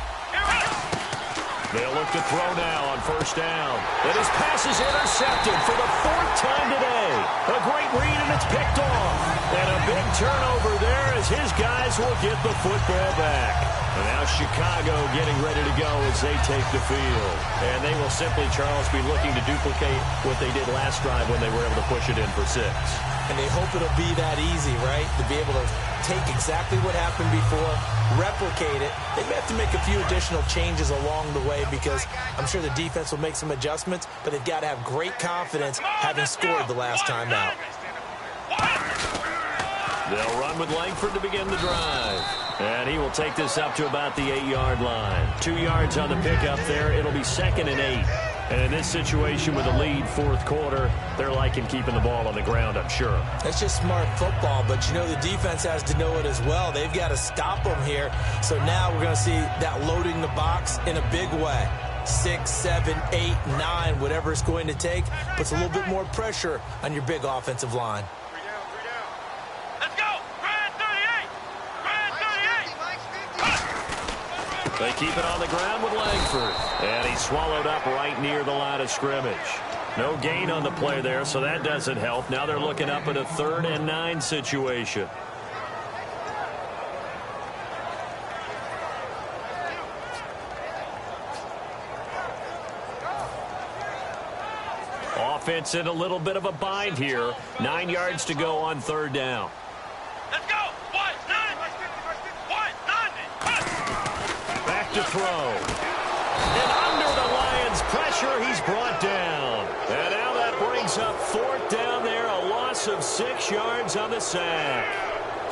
They'll look to throw now on first down. And his pass is intercepted for the 4th time today. A great read, and it's picked off. And a big turnover there as his guys will get the football back. And now Chicago getting ready to go as they take the field. And they will simply, Charles, be looking to duplicate what they did last drive when they were able to push it in for 6.
And they hope it'll be that easy, right? To be able to take exactly what happened before, replicate it. They may have to make a few additional changes along the way because I'm sure the defense will make some adjustments, but they've got to have great confidence having scored the last time out.
They'll run with Langford to begin the drive. And he will take this up to about the 8-yard line. 2 yards on the pickup there. It'll be 2nd and 8. And in this situation with a lead fourth quarter, they're liking keeping the ball on the ground, I'm sure.
That's just smart football, but you know the defense has to know it as well. They've got to stop them here. So now we're going to see that loading the box in a big way. 6, 7, 8, 9, whatever it's going to take, puts a little bit more pressure on your big offensive line.
Let's go! Grand 38! Grand 38!
They keep it on the ground with Langford. And he's swallowed up right near the line of scrimmage. No gain on the play there, so that doesn't help. Now they're looking up at a 3rd and 9 situation. Offense in a little bit of a bind here. 9 yards to go on 3rd down.
Let's go! 1, 9! 1, 9!
Back to throw. And under the Lions' pressure, he's brought down. And now that brings up 4th down there, a loss of 6 yards on the sack.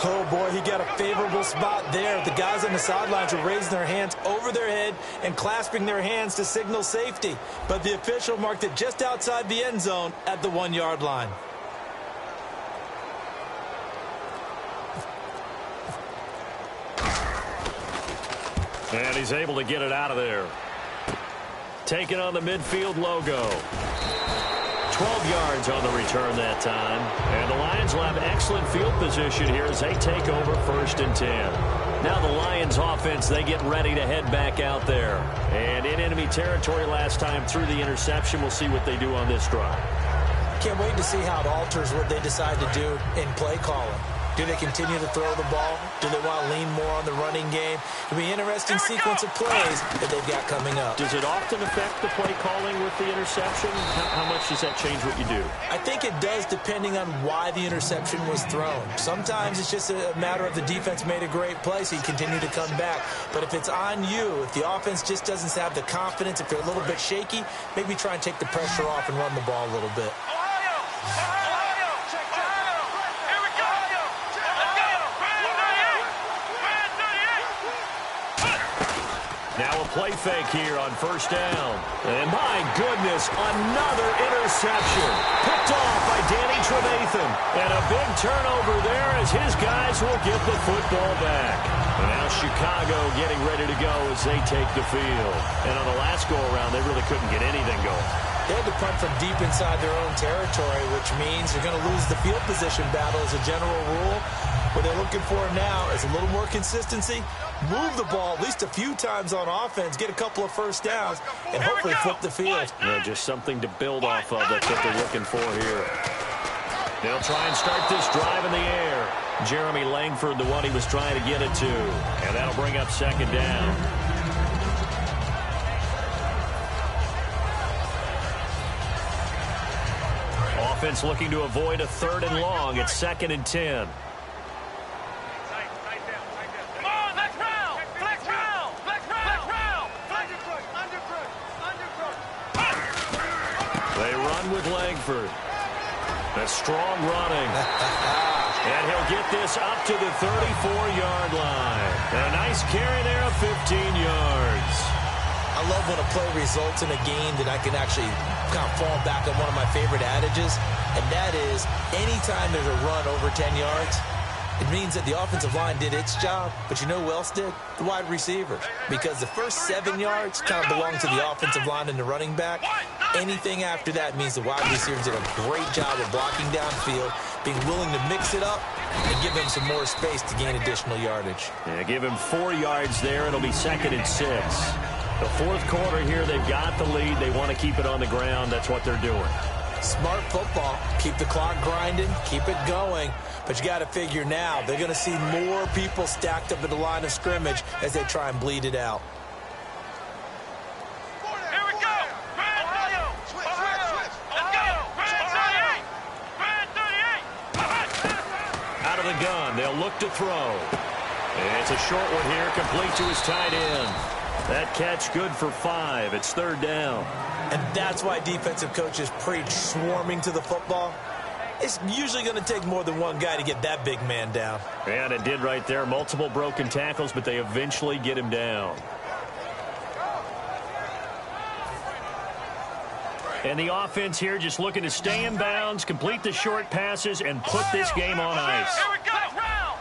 Oh, boy, he got a favorable spot there. The guys on the sidelines were raising their hands over their head and clasping their hands to signal safety. But the official marked it just outside the end zone at the 1-yard line.
And he's able to get it out of there. Taking on the midfield logo. 12 yards on the return that time. And the Lions will have excellent field position here as they take over 1st and 10. Now the Lions offense, they get ready to head back out there. And in enemy territory last time through the interception. We'll see what they do on this drive.
Can't wait to see how it alters what they decide to do in play calling. Do they continue to throw the ball? Do they want to lean more on the running game? It'll be an interesting sequence of plays that they've got coming up.
Does it often affect the play calling with the interception? How much does that change what you do?
I think it does depending on why the interception was thrown. Sometimes it's just a matter of the defense made a great play, so you continue to come back. But if it's on you, if the offense just doesn't have the confidence, if they're a little bit shaky, maybe try and take the pressure off and run the ball a little bit.
Now a play fake here on 1st down. And my goodness, another interception. Picked off by Danny Trevathan. And a big turnover there as his guys will get the football back. And now Chicago getting ready to go as they take the field. And on the last go-around, they really couldn't get anything going.
They had to punt from deep inside their own territory, which means they're going to lose the field position battle as a general rule. What they're looking for now is a little more consistency, move the ball at least a few times on offense, get a couple of 1st downs, and hopefully flip the field.
Yeah, just something to build off of. That's what they're looking for here. They'll try and start this drive in the air. Jeremy Langford, the one he was trying to get it to. And that'll bring up 2nd down. Offense looking to avoid a 3rd and long. It's 2nd and 10. They run with Langford. A strong running. And he'll get this up to the 34-yard line. And a nice carry there of 15 yards.
I love when a play results in a game that I can actually kind of fall back on one of my favorite adages, and that is anytime there's a run over 10 yards, it means that the offensive line did its job, but you know who else did? The wide receivers. Because the first 7 yards kind of belong to the offensive line and the running back. Anything after that means the wide receivers did a great job of blocking downfield, being willing to mix it up, and give them some more space to gain additional yardage.
Yeah, give him 4 yards there. It'll be 2nd and 6. The fourth quarter here, they've got the lead. They want to keep it on the ground. That's what they're doing.
Smart football. Keep the clock grinding. Keep it going. But you got to figure now, they're going to see more people stacked up at the line of scrimmage as they try and bleed it out.
Here we go! Grand 38! Let's go! Grand 38! Grand 38!
Out of the gun, they'll look to throw. And it's a short one here, complete to his tight end. That catch good for 5. It's 3rd down.
And that's why defensive coaches preach swarming to the football. It's usually going to take more than one guy to get that big man down.
And it did right there. Multiple broken tackles, but they eventually get him down. And the offense here just looking to stay in bounds, complete the short passes, and put this game on ice.
Here we go. Round.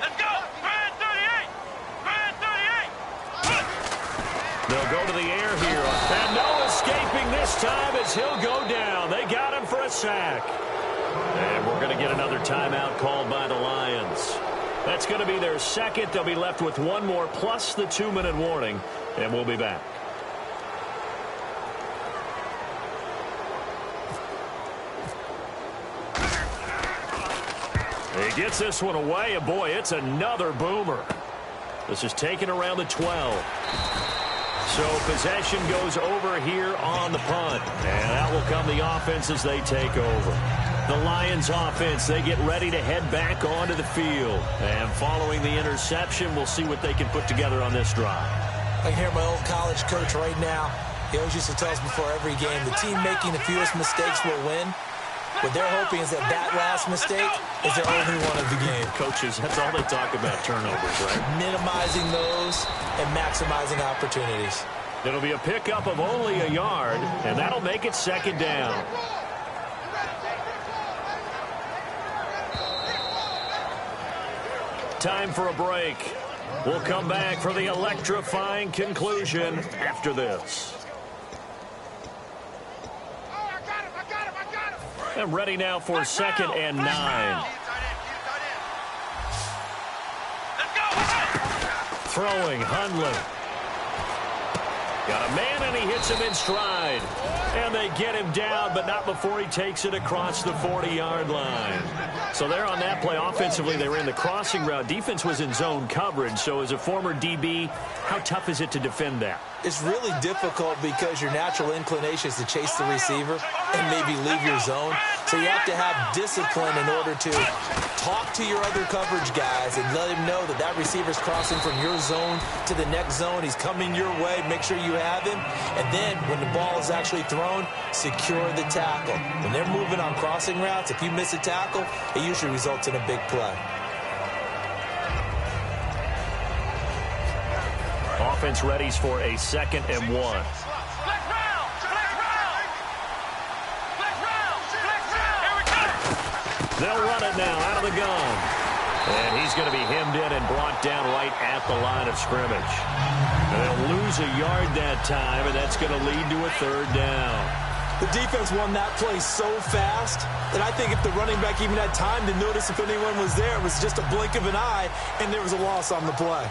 Let's go. Man 38. Man 38.
They'll go to the air here. And no escaping this time as he'll go down. They got him for a sack. And we're going to get another timeout called by the Lions. That's going to be their second. They'll be left with one more plus the 2-minute warning. And we'll be back. He gets this one away, and boy, it's another boomer. This is taken around the 12. So possession goes over here on the punt. And that will come the offense as they take over. The Lions offense, they get ready to head back onto the field. And following the interception, we'll see what they can put together on this drive.
I hear my old college coach right now. He always used to tell us before every game, the team making the fewest mistakes will win. What they're hoping is that last mistake is their only one of the game.
Coaches, that's all they talk about, turnovers, right?
Minimizing those and maximizing opportunities.
It'll be a pickup of only a yard, and that'll make it second down. Time for a break. We'll come back for the electrifying conclusion after this. And ready now for 2nd and 9. Throwing, Hundley. Got a man, and he hits him in stride. And they get him down, but not before he takes it across the 40-yard line. So there on that play, offensively, they ran the crossing route. Defense was in zone coverage. So as a former DB, how tough is it to defend that?
It's really difficult because your natural inclination is to chase the receiver and maybe leave your zone. So you have to have discipline in order to talk to your other coverage guys and let him know that that receiver's crossing from your zone to the next zone. He's coming your way. Make sure you have him. And then when the ball is actually thrown, secure the tackle. When they're moving on crossing routes, if you miss a tackle, it usually results in a big play.
Offense readies for a 2nd and 1. They'll run it now out of the gun. And he's going to be hemmed in and brought down right at the line of scrimmage. And they'll lose a yard that time, and that's going to lead to a 3rd down.
The defense won that play so fast that I think if the running back even had time to notice if anyone was there, it was just a blink of an eye, and there was a loss on the play.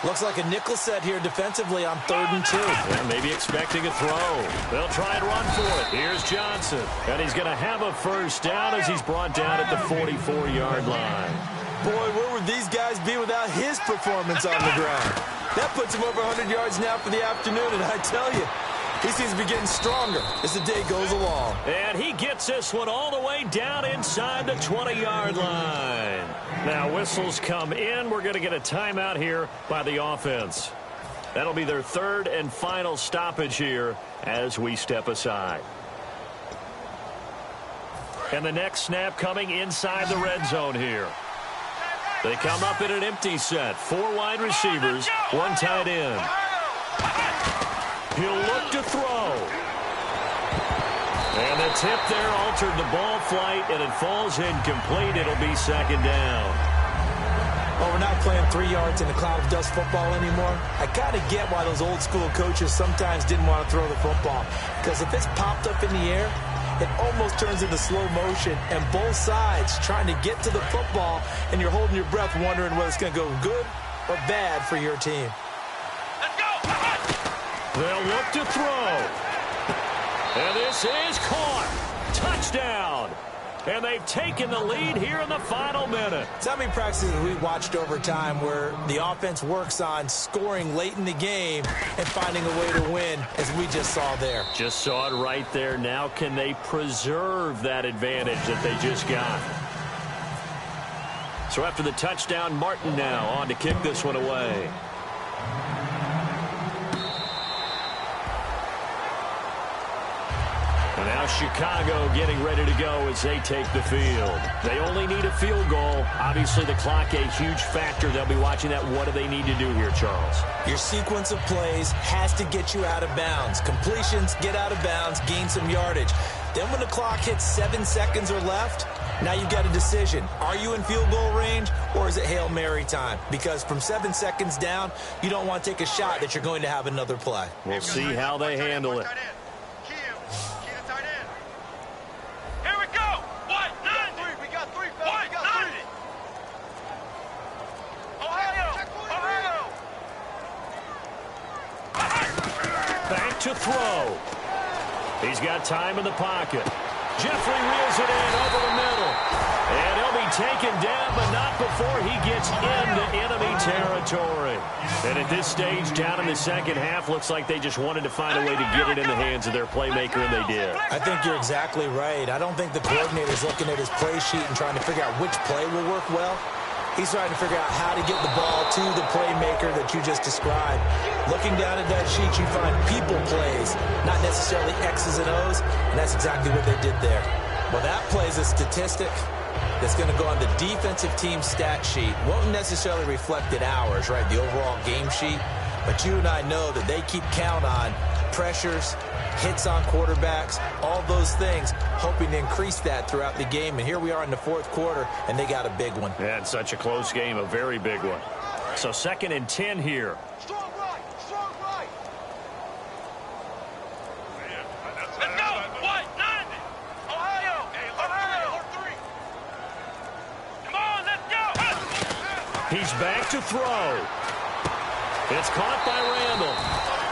Looks like a nickel set here defensively on 3rd and 2.
And maybe expecting a throw. They'll try and run for it. Here's Johnson. And he's going to have a 1st down as he's brought down at the 44-yard line.
Boy, where would these guys be without his performance on the ground? That puts him over 100 yards now for the afternoon, and I tell you, he seems to be getting stronger as the day goes along.
And he gets this one all the way down inside the 20-yard line. Now whistles come in. We're going to get a timeout here by the offense. That'll be their 3rd and final stoppage here as we step aside. And the next snap coming inside the red zone here. They come up in an empty set. 4 wide receivers, 1 tight end. He'll look to throw. And the tip there altered the ball flight, and it falls incomplete. It'll be 2nd down.
Well, we're not playing 3 yards in a cloud of dust football anymore. I kind of get why those old school coaches sometimes didn't want to throw the football. Because if it's popped up in the air, it almost turns into slow motion, and both sides trying to get to the football, and you're holding your breath wondering whether it's going to go good or bad for your team.
They'll look to throw. And this is caught. Touchdown. And they've taken the lead here in the final minute.
So how many practices we watched over time where the offense works on scoring late in the game and finding a way to win, as we just saw there?
Just saw it right there. Now can they preserve that advantage that they just got? So after the touchdown, Martin now on to kick this one away. Now Chicago getting ready to go as they take the field. They only need a field goal. Obviously, the clock a huge factor. They'll be watching that. What do they need to do here, Charles?
Your sequence of plays has to get you out of bounds. Completions, get out of bounds, gain some yardage. Then when the clock hits 7 seconds or left, now you've got a decision. Are you in field goal range or is it Hail Mary time? Because from 7 seconds down, you don't want to take a shot that you're going to have another play.
We'll see how they handle it. Back to throw. He's got time in the pocket. Jeffrey reels it in over the middle. And he'll be taken down, but not before he gets into enemy territory. And at this stage, down in the second half, looks like they just wanted to find a way to get it in the hands of their playmaker, and they did.
I think you're exactly right. I don't think the coordinator's looking at his play sheet and trying to figure out which play will work well. He's trying to figure out how to get the ball to the playmaker that you just described. Looking down at that sheet, you find people plays, not necessarily X's and O's, and that's exactly what they did there. Well, that plays a statistic that's going to go on the defensive team stat sheet. Won't necessarily reflect in ours, right, the overall game sheet, but you and I know that they keep count on pressures, hits on quarterbacks, all those things, hoping to increase that throughout the game. And here we are in the fourth quarter, and they got a big one.
Yeah, it's such a close game, a very big one. So 2nd and 10 here.
Strong right, strong right. Let's go, White, 90. Ohio, Ohio. Come on, let's go.
He's back to throw. It's caught by Randall.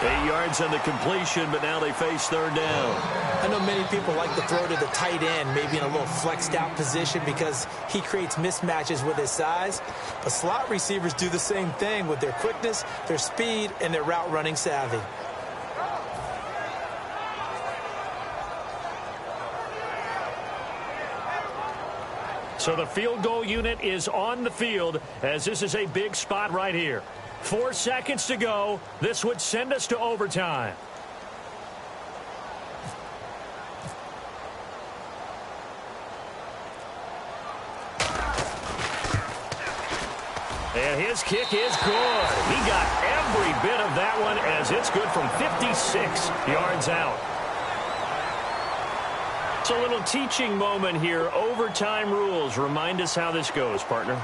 8 yards on the completion, but now they face 3rd down.
I know many people like to throw to the tight end, maybe in a little flexed out position because he creates mismatches with his size. But slot receivers do the same thing with their quickness, their speed, and their route running savvy.
So the field goal unit is on the field as this is a big spot right here. 4 seconds to go. This would send us to overtime. And his kick is good. He got every bit of that one as it's good from 56 yards out. It's a little teaching moment here. Overtime rules. Remind us how this goes, partner.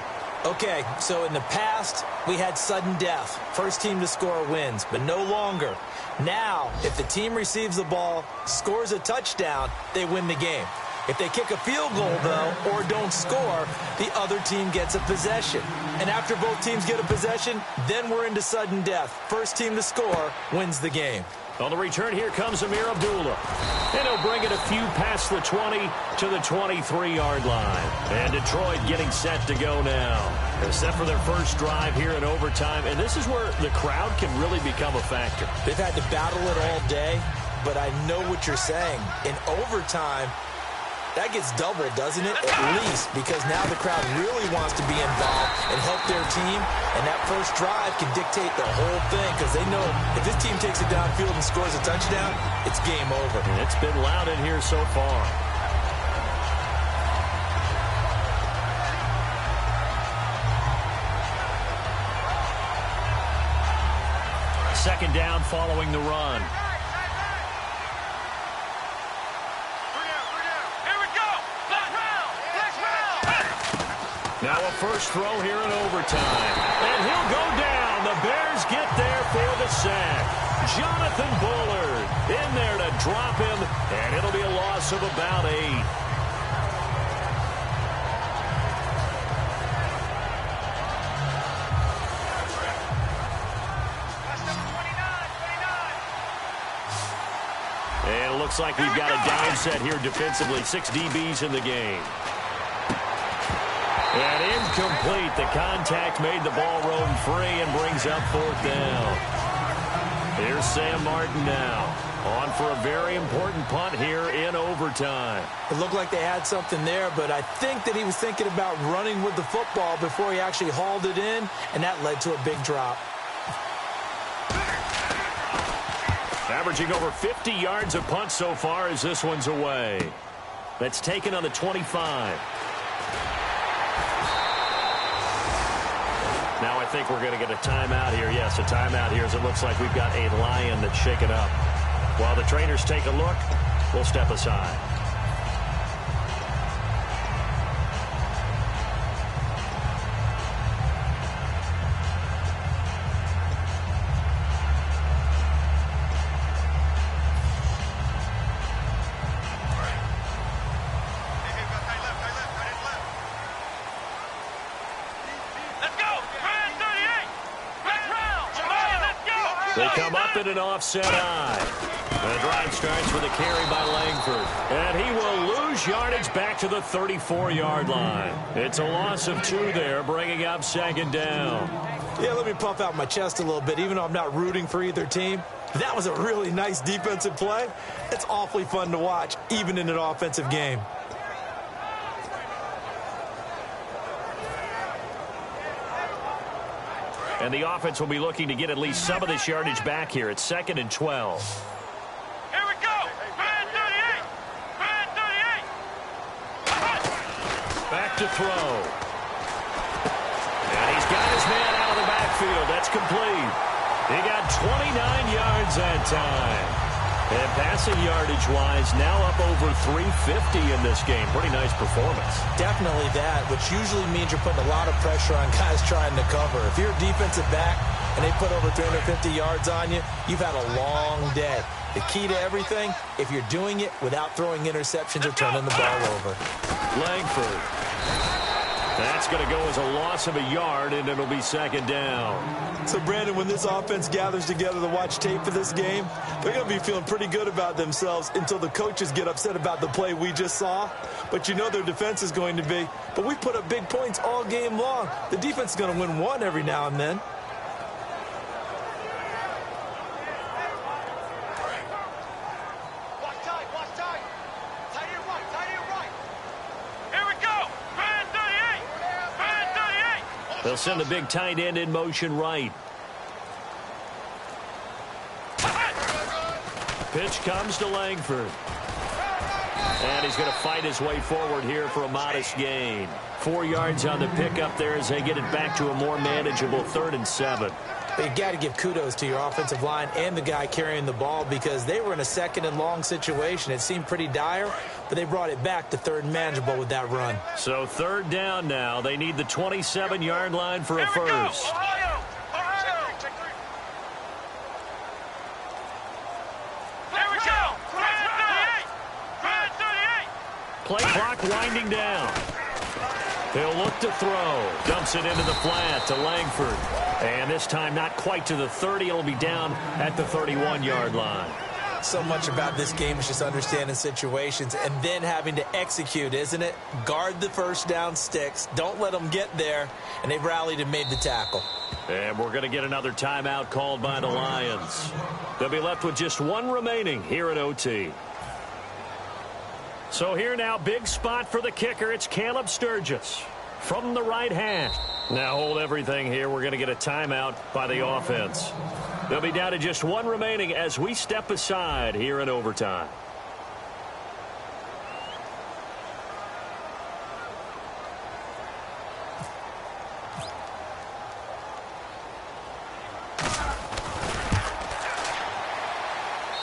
Okay, so in the past, we had sudden death. First team to score wins, but no longer. Now, if the team receives the ball, scores a touchdown, they win the game. If they kick a field goal, though, or don't score, the other team gets a possession. And after both teams get a possession, then we're into sudden death. First team to score wins the game.
On the return, here comes Amir Abdullah. And he'll bring it a few past the 20 to the 23-yard line. And Detroit getting set to go now. They're set for their first drive here in overtime. And this is where the crowd can really become a factor.
They've had to battle it all day, but I know what you're saying. In overtime, that gets doubled, doesn't it? At least, because now the crowd really wants to be involved and help their team, and that first drive can dictate the whole thing because they know if this team takes it downfield and scores a touchdown, it's game over.
And it's been loud in here so far. Second down following the run. Now a first throw here in overtime. And he'll go down. The Bears get there for the sack. Jonathan Bullard in there to drop him. And it'll be a loss of about 8. And it looks like we've got a down set here defensively. 6 DBs in the game. And incomplete. The contact made the ball roam free and brings up 4th down. Here's Sam Martin now. On for a very important punt here in overtime.
It looked like they had something there, but I think that he was thinking about running with the football before he actually hauled it in, and that led to a big drop.
Averaging over 50 yards a punt so far as this one's away. That's taken on the 25. Now I think we're going to get a timeout here. Yes, a timeout here as it looks like we've got a Lion that's shaken up. While the trainers take a look, we'll step aside. They come up in an offset eye. The drive starts with a carry by Langford. And he will lose yardage back to the 34-yard line. It's a loss of 2 there, bringing up second down.
Yeah, let me puff out my chest a little bit, even though I'm not rooting for either team. That was a really nice defensive play. It's awfully fun to watch, even in an offensive game.
And the offense will be looking to get at least some of this yardage back here. It's 2nd and 12.
Here we go. Man 38. Man 38.
Back to throw. And he's got his man out of the backfield. That's complete. He got 29 yards that time. And passing yardage-wise, now up over 350 in this game. Pretty nice performance.
Definitely that, which usually means you're putting a lot of pressure on guys trying to cover. If you're a defensive back and they put over 350 yards on you, you've had a long day. The key to everything, if you're doing it without throwing interceptions or turning the ball over.
Langford. That's going to go as a loss of a yard, and it'll be second down.
So, Brandon, when this offense gathers together to watch tape for this game, they're going to be feeling pretty good about themselves until the coaches get upset about the play we just saw. But you know their defense is going to be. But we put up big points all game long. The defense is going to win one every now and then.
They'll send the big tight end in motion right. Pitch comes to Langford. And he's going to fight his way forward here for a modest gain. 4 yards on the pickup there as they get it back to a more manageable 3rd and 7.
But you got to give kudos to your offensive line and the guy carrying the ball because they were in a 2nd and long situation. It seemed pretty dire, but they brought it back to 3rd and manageable with that run.
So 3rd down now. They need the 27-yard line for a first. Play clock winding down. He'll look to throw. Dumps it into the flat to Langford. And this time not quite to the 30. It'll be down at the 31-yard line.
So much about this game is just understanding situations and then having to execute, isn't it? Guard the first down sticks. Don't let them get there. And they've rallied and made the tackle.
And we're going to get another timeout called by the Lions. They'll be left with just 1 remaining here at OT. So here now, big spot for the kicker. It's Caleb Sturgis from the right hash. Now hold everything here. We're going to get a timeout by the offense. They'll be down to just 1 remaining as we step aside here in overtime.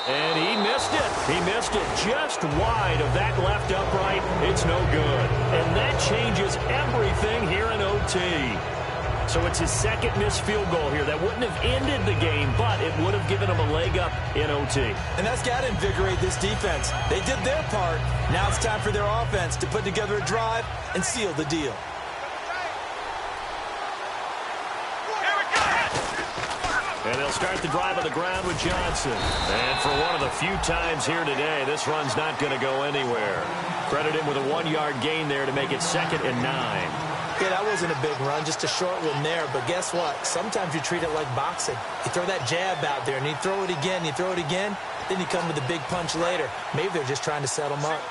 And he missed it. He missed it just wide of that left upright. It's no good. And that changes everything here in OT. So it's his 2nd missed field goal here. That wouldn't have ended the game, but it would have given him a leg up in OT.
And that's got to invigorate this defense. They did their part. Now it's time for their offense to put together a drive and seal the deal.
And they'll start the drive on the ground with Johnson. And for one of the few times here today, this run's not going to go anywhere. Credit him with a 1-yard gain there to make it 2nd and 9.
Yeah, that wasn't a big run, just a short one there. But guess what? Sometimes you treat it like boxing. You throw that jab out there, and you throw it again, you throw it again, then you come with a big punch later. Maybe they're just trying to set them up.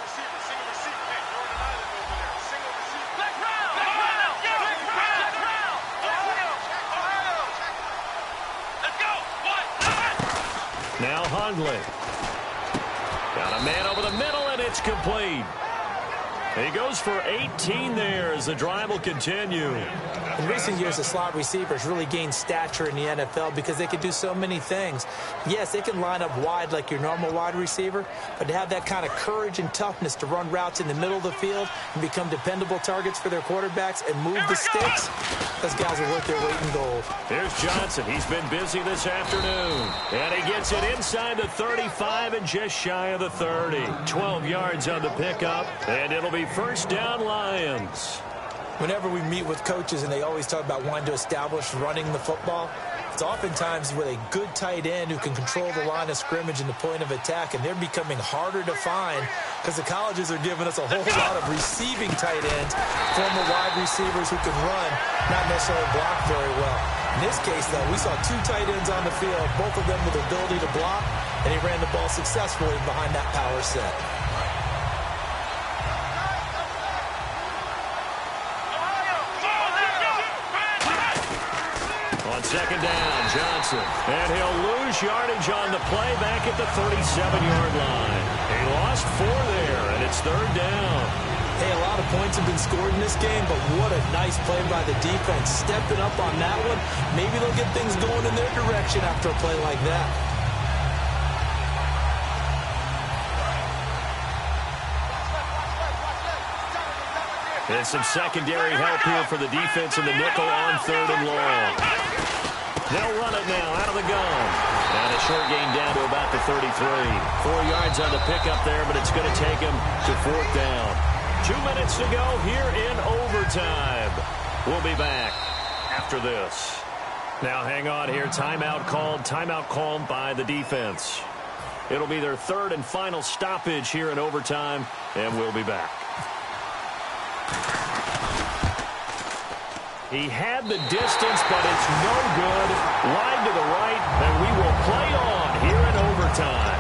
Now Hundley. Got a man over the middle, and it's complete. He goes for 18 there as the drive will continue.
In recent years, the slot receivers really gained stature in the NFL because they can do so many things. Yes, they can line up wide like your normal wide receiver, but to have that kind of courage and toughness to run routes in the middle of the field and become dependable targets for their quarterbacks and move the sticks, those guys are worth their weight in gold.
Here's Johnson. He's been busy this afternoon. And he gets it inside the 35 and just shy of the 30. 12 yards on the pickup, and it'll be first down Lions.
Whenever we meet with coaches and they always talk about wanting to establish running the football, it's oftentimes with a good tight end who can control the line of scrimmage and the point of attack, and they're becoming harder to find because the colleges are giving us a whole lot of receiving tight ends, former wide receivers who can run, not necessarily block very well. In this case, though, we saw two tight ends on the field, both of them with the ability to block, and he ran the ball successfully behind that power set.
On second down, Johnson. And he'll lose yardage on the play back at the 37-yard line. He lost 4 there, and it's third down.
Hey, a lot of points have been scored in this game, but what a nice play by the defense. Stepping up on that one. Maybe they'll get things going in their direction after a play like that.
And some secondary help here for the defense in the nickel on third and long. They'll run it now out of the gun. And a short gain down to about the 33. 4 yards on the pickup there, but it's going to take him to fourth down. 2 minutes to go here in overtime. We'll be back after this. Now hang on here. Timeout called by the defense. It'll be their third and final stoppage here in overtime, and we'll be back. He had the distance, but it's no good. Wide to the right, and we will play on here in overtime.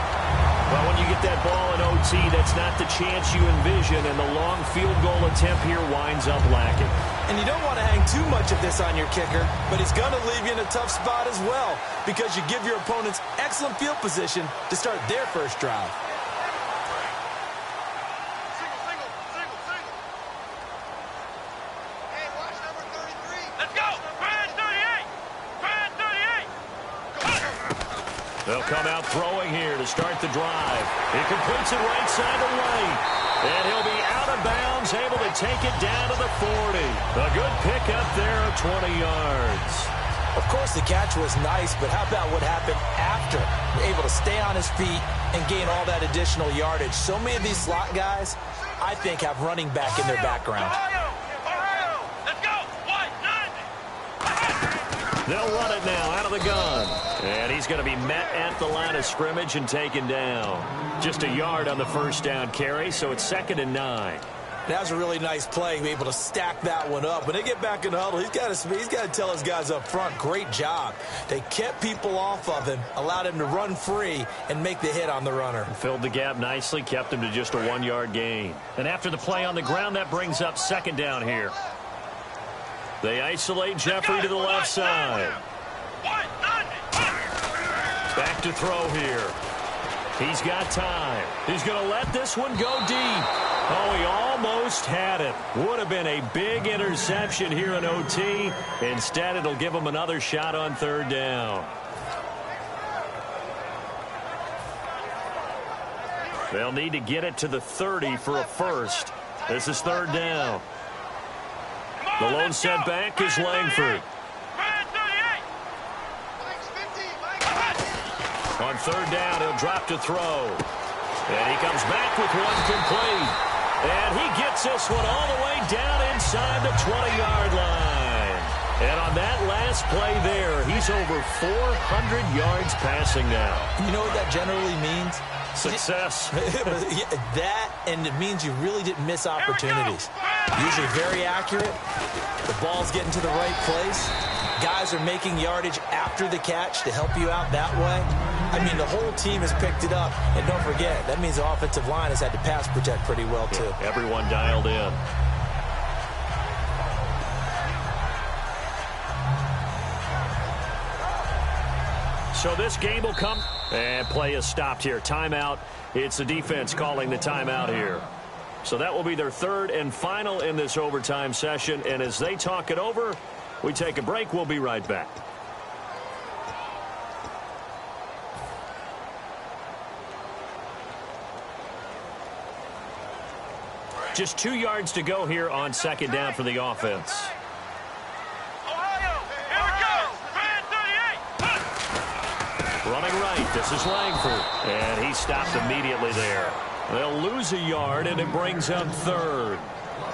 But when you get that ball in OT, that's not the chance you envision, and the long field goal attempt here winds up lacking.
And you don't want to hang too much of this on your kicker, but he's going to leave you in a tough spot as well because you give your opponents excellent field position to start their first drive.
They'll come out throwing here to start the drive. He completes it right side to right. And he'll be out of bounds, able to take it down to the 40. A good pickup there of 20 yards.
Of course, the catch was nice, but how about what happened after? Able to stay on his feet and gain all that additional yardage. So many of these slot guys, I think, have running back in their background.
They'll run it now out of the gun. And he's going to be met at the line of scrimmage and taken down. Just a yard on the first down carry, so it's 2nd and 9.
That was a really nice play, be able to stack that one up. When they get back in the huddle, he's got to tell his guys up front, great job. They kept people off of him, allowed him to run free and make the hit on the runner.
Filled the gap nicely, kept him to just a 1-yard gain. And after the play on the ground, that brings up 2nd down here. They isolate Jeffrey to the left side. Back to throw here. He's got time. He's going to let this one go deep. Oh, he almost had it. Would have been a big interception here in OT. Instead, it'll give him another shot on third down. They'll need to get it to the 30 for a first. This is third down. The lone setback is Langford. On third down, he'll drop to throw. And he comes back with one complete. And he gets this one all the way down inside the 20-yard line. And on that last play there, he's over 400 yards passing now.
You know what that generally means?
Success.
That, and it means you really didn't miss opportunities. Usually very accurate. The ball's getting to the right place. Guys are making yardage after the catch to help you out that way. I mean, the whole team has picked it up. And don't forget, that means the offensive line has had to pass protect pretty well, too.
Yeah, everyone dialed in. So this game will come, and play is stopped here. Timeout. It's the defense calling the timeout here. So that will be their third and final in this overtime session. And as they talk it over, we take a break. We'll be right back. Just 2 yards to go here on second down for the offense.
Ohio, here we go. Man 38.
Running right, this is Langford. And he stopped immediately there. They'll lose a yard, and it brings up third.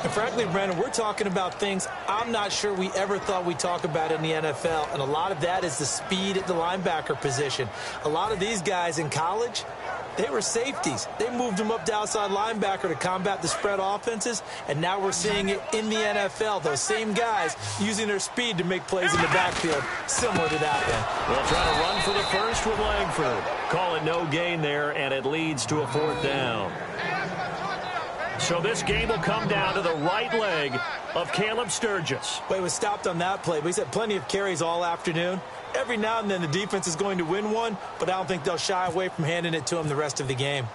And frankly, Brandon, we're talking about things I'm not sure we ever thought we'd talk about in the NFL. And a lot of that is the speed at the linebacker position. A lot of these guys in college, they were safeties. They moved them up to outside linebacker to combat the spread offenses, and now we're seeing it in the NFL. Those same guys using their speed to make plays in the backfield, similar to that one.
They'll try to run for the first with Langford. Call it no gain there, and it leads to a fourth down. So this game will come down to the right leg of Caleb Sturgis.
Well, he was stopped on that play, but he's had plenty of carries all afternoon. Every now and then the defense is going to win one, but I don't think they'll shy away from handing it to him the rest of the game.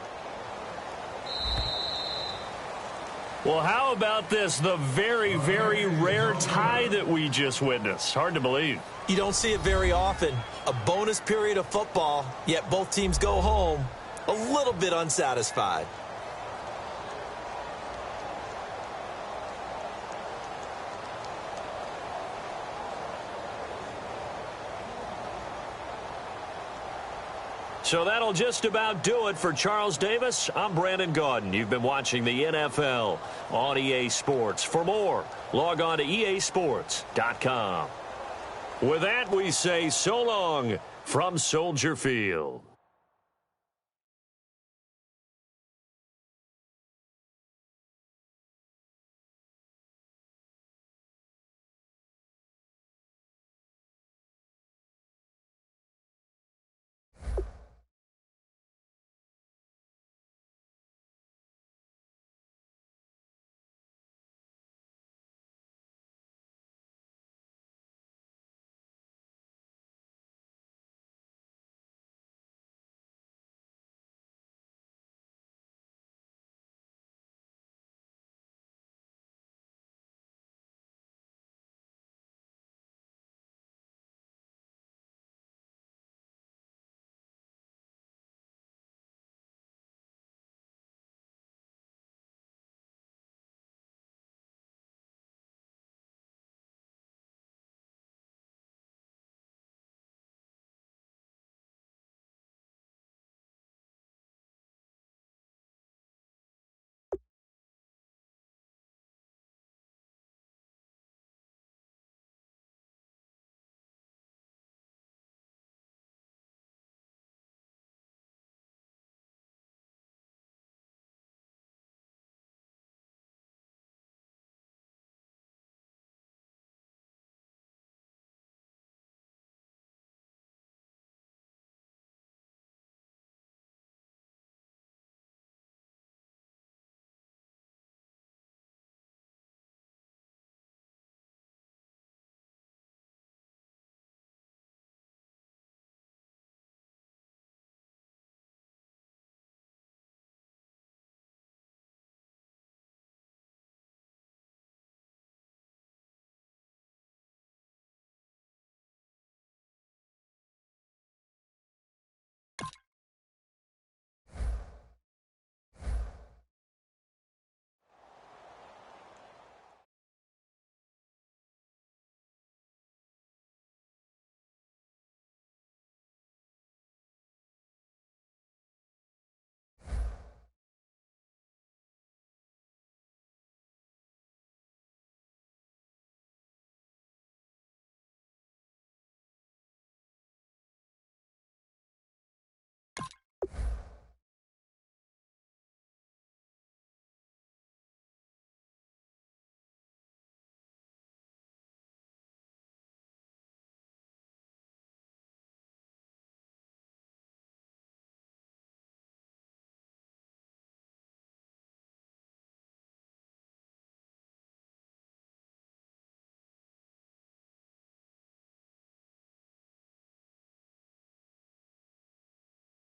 Well, how about this? The very, very rare tie that we just witnessed. Hard to believe.
You don't see it very often. A bonus period of football, yet both teams go home a little bit unsatisfied.
So that'll just about do it for Charles Davis. I'm Brandon Gaudin. You've been watching the NFL on EA Sports. For more, log on to easports.com. With that, we say so long from Soldier Field.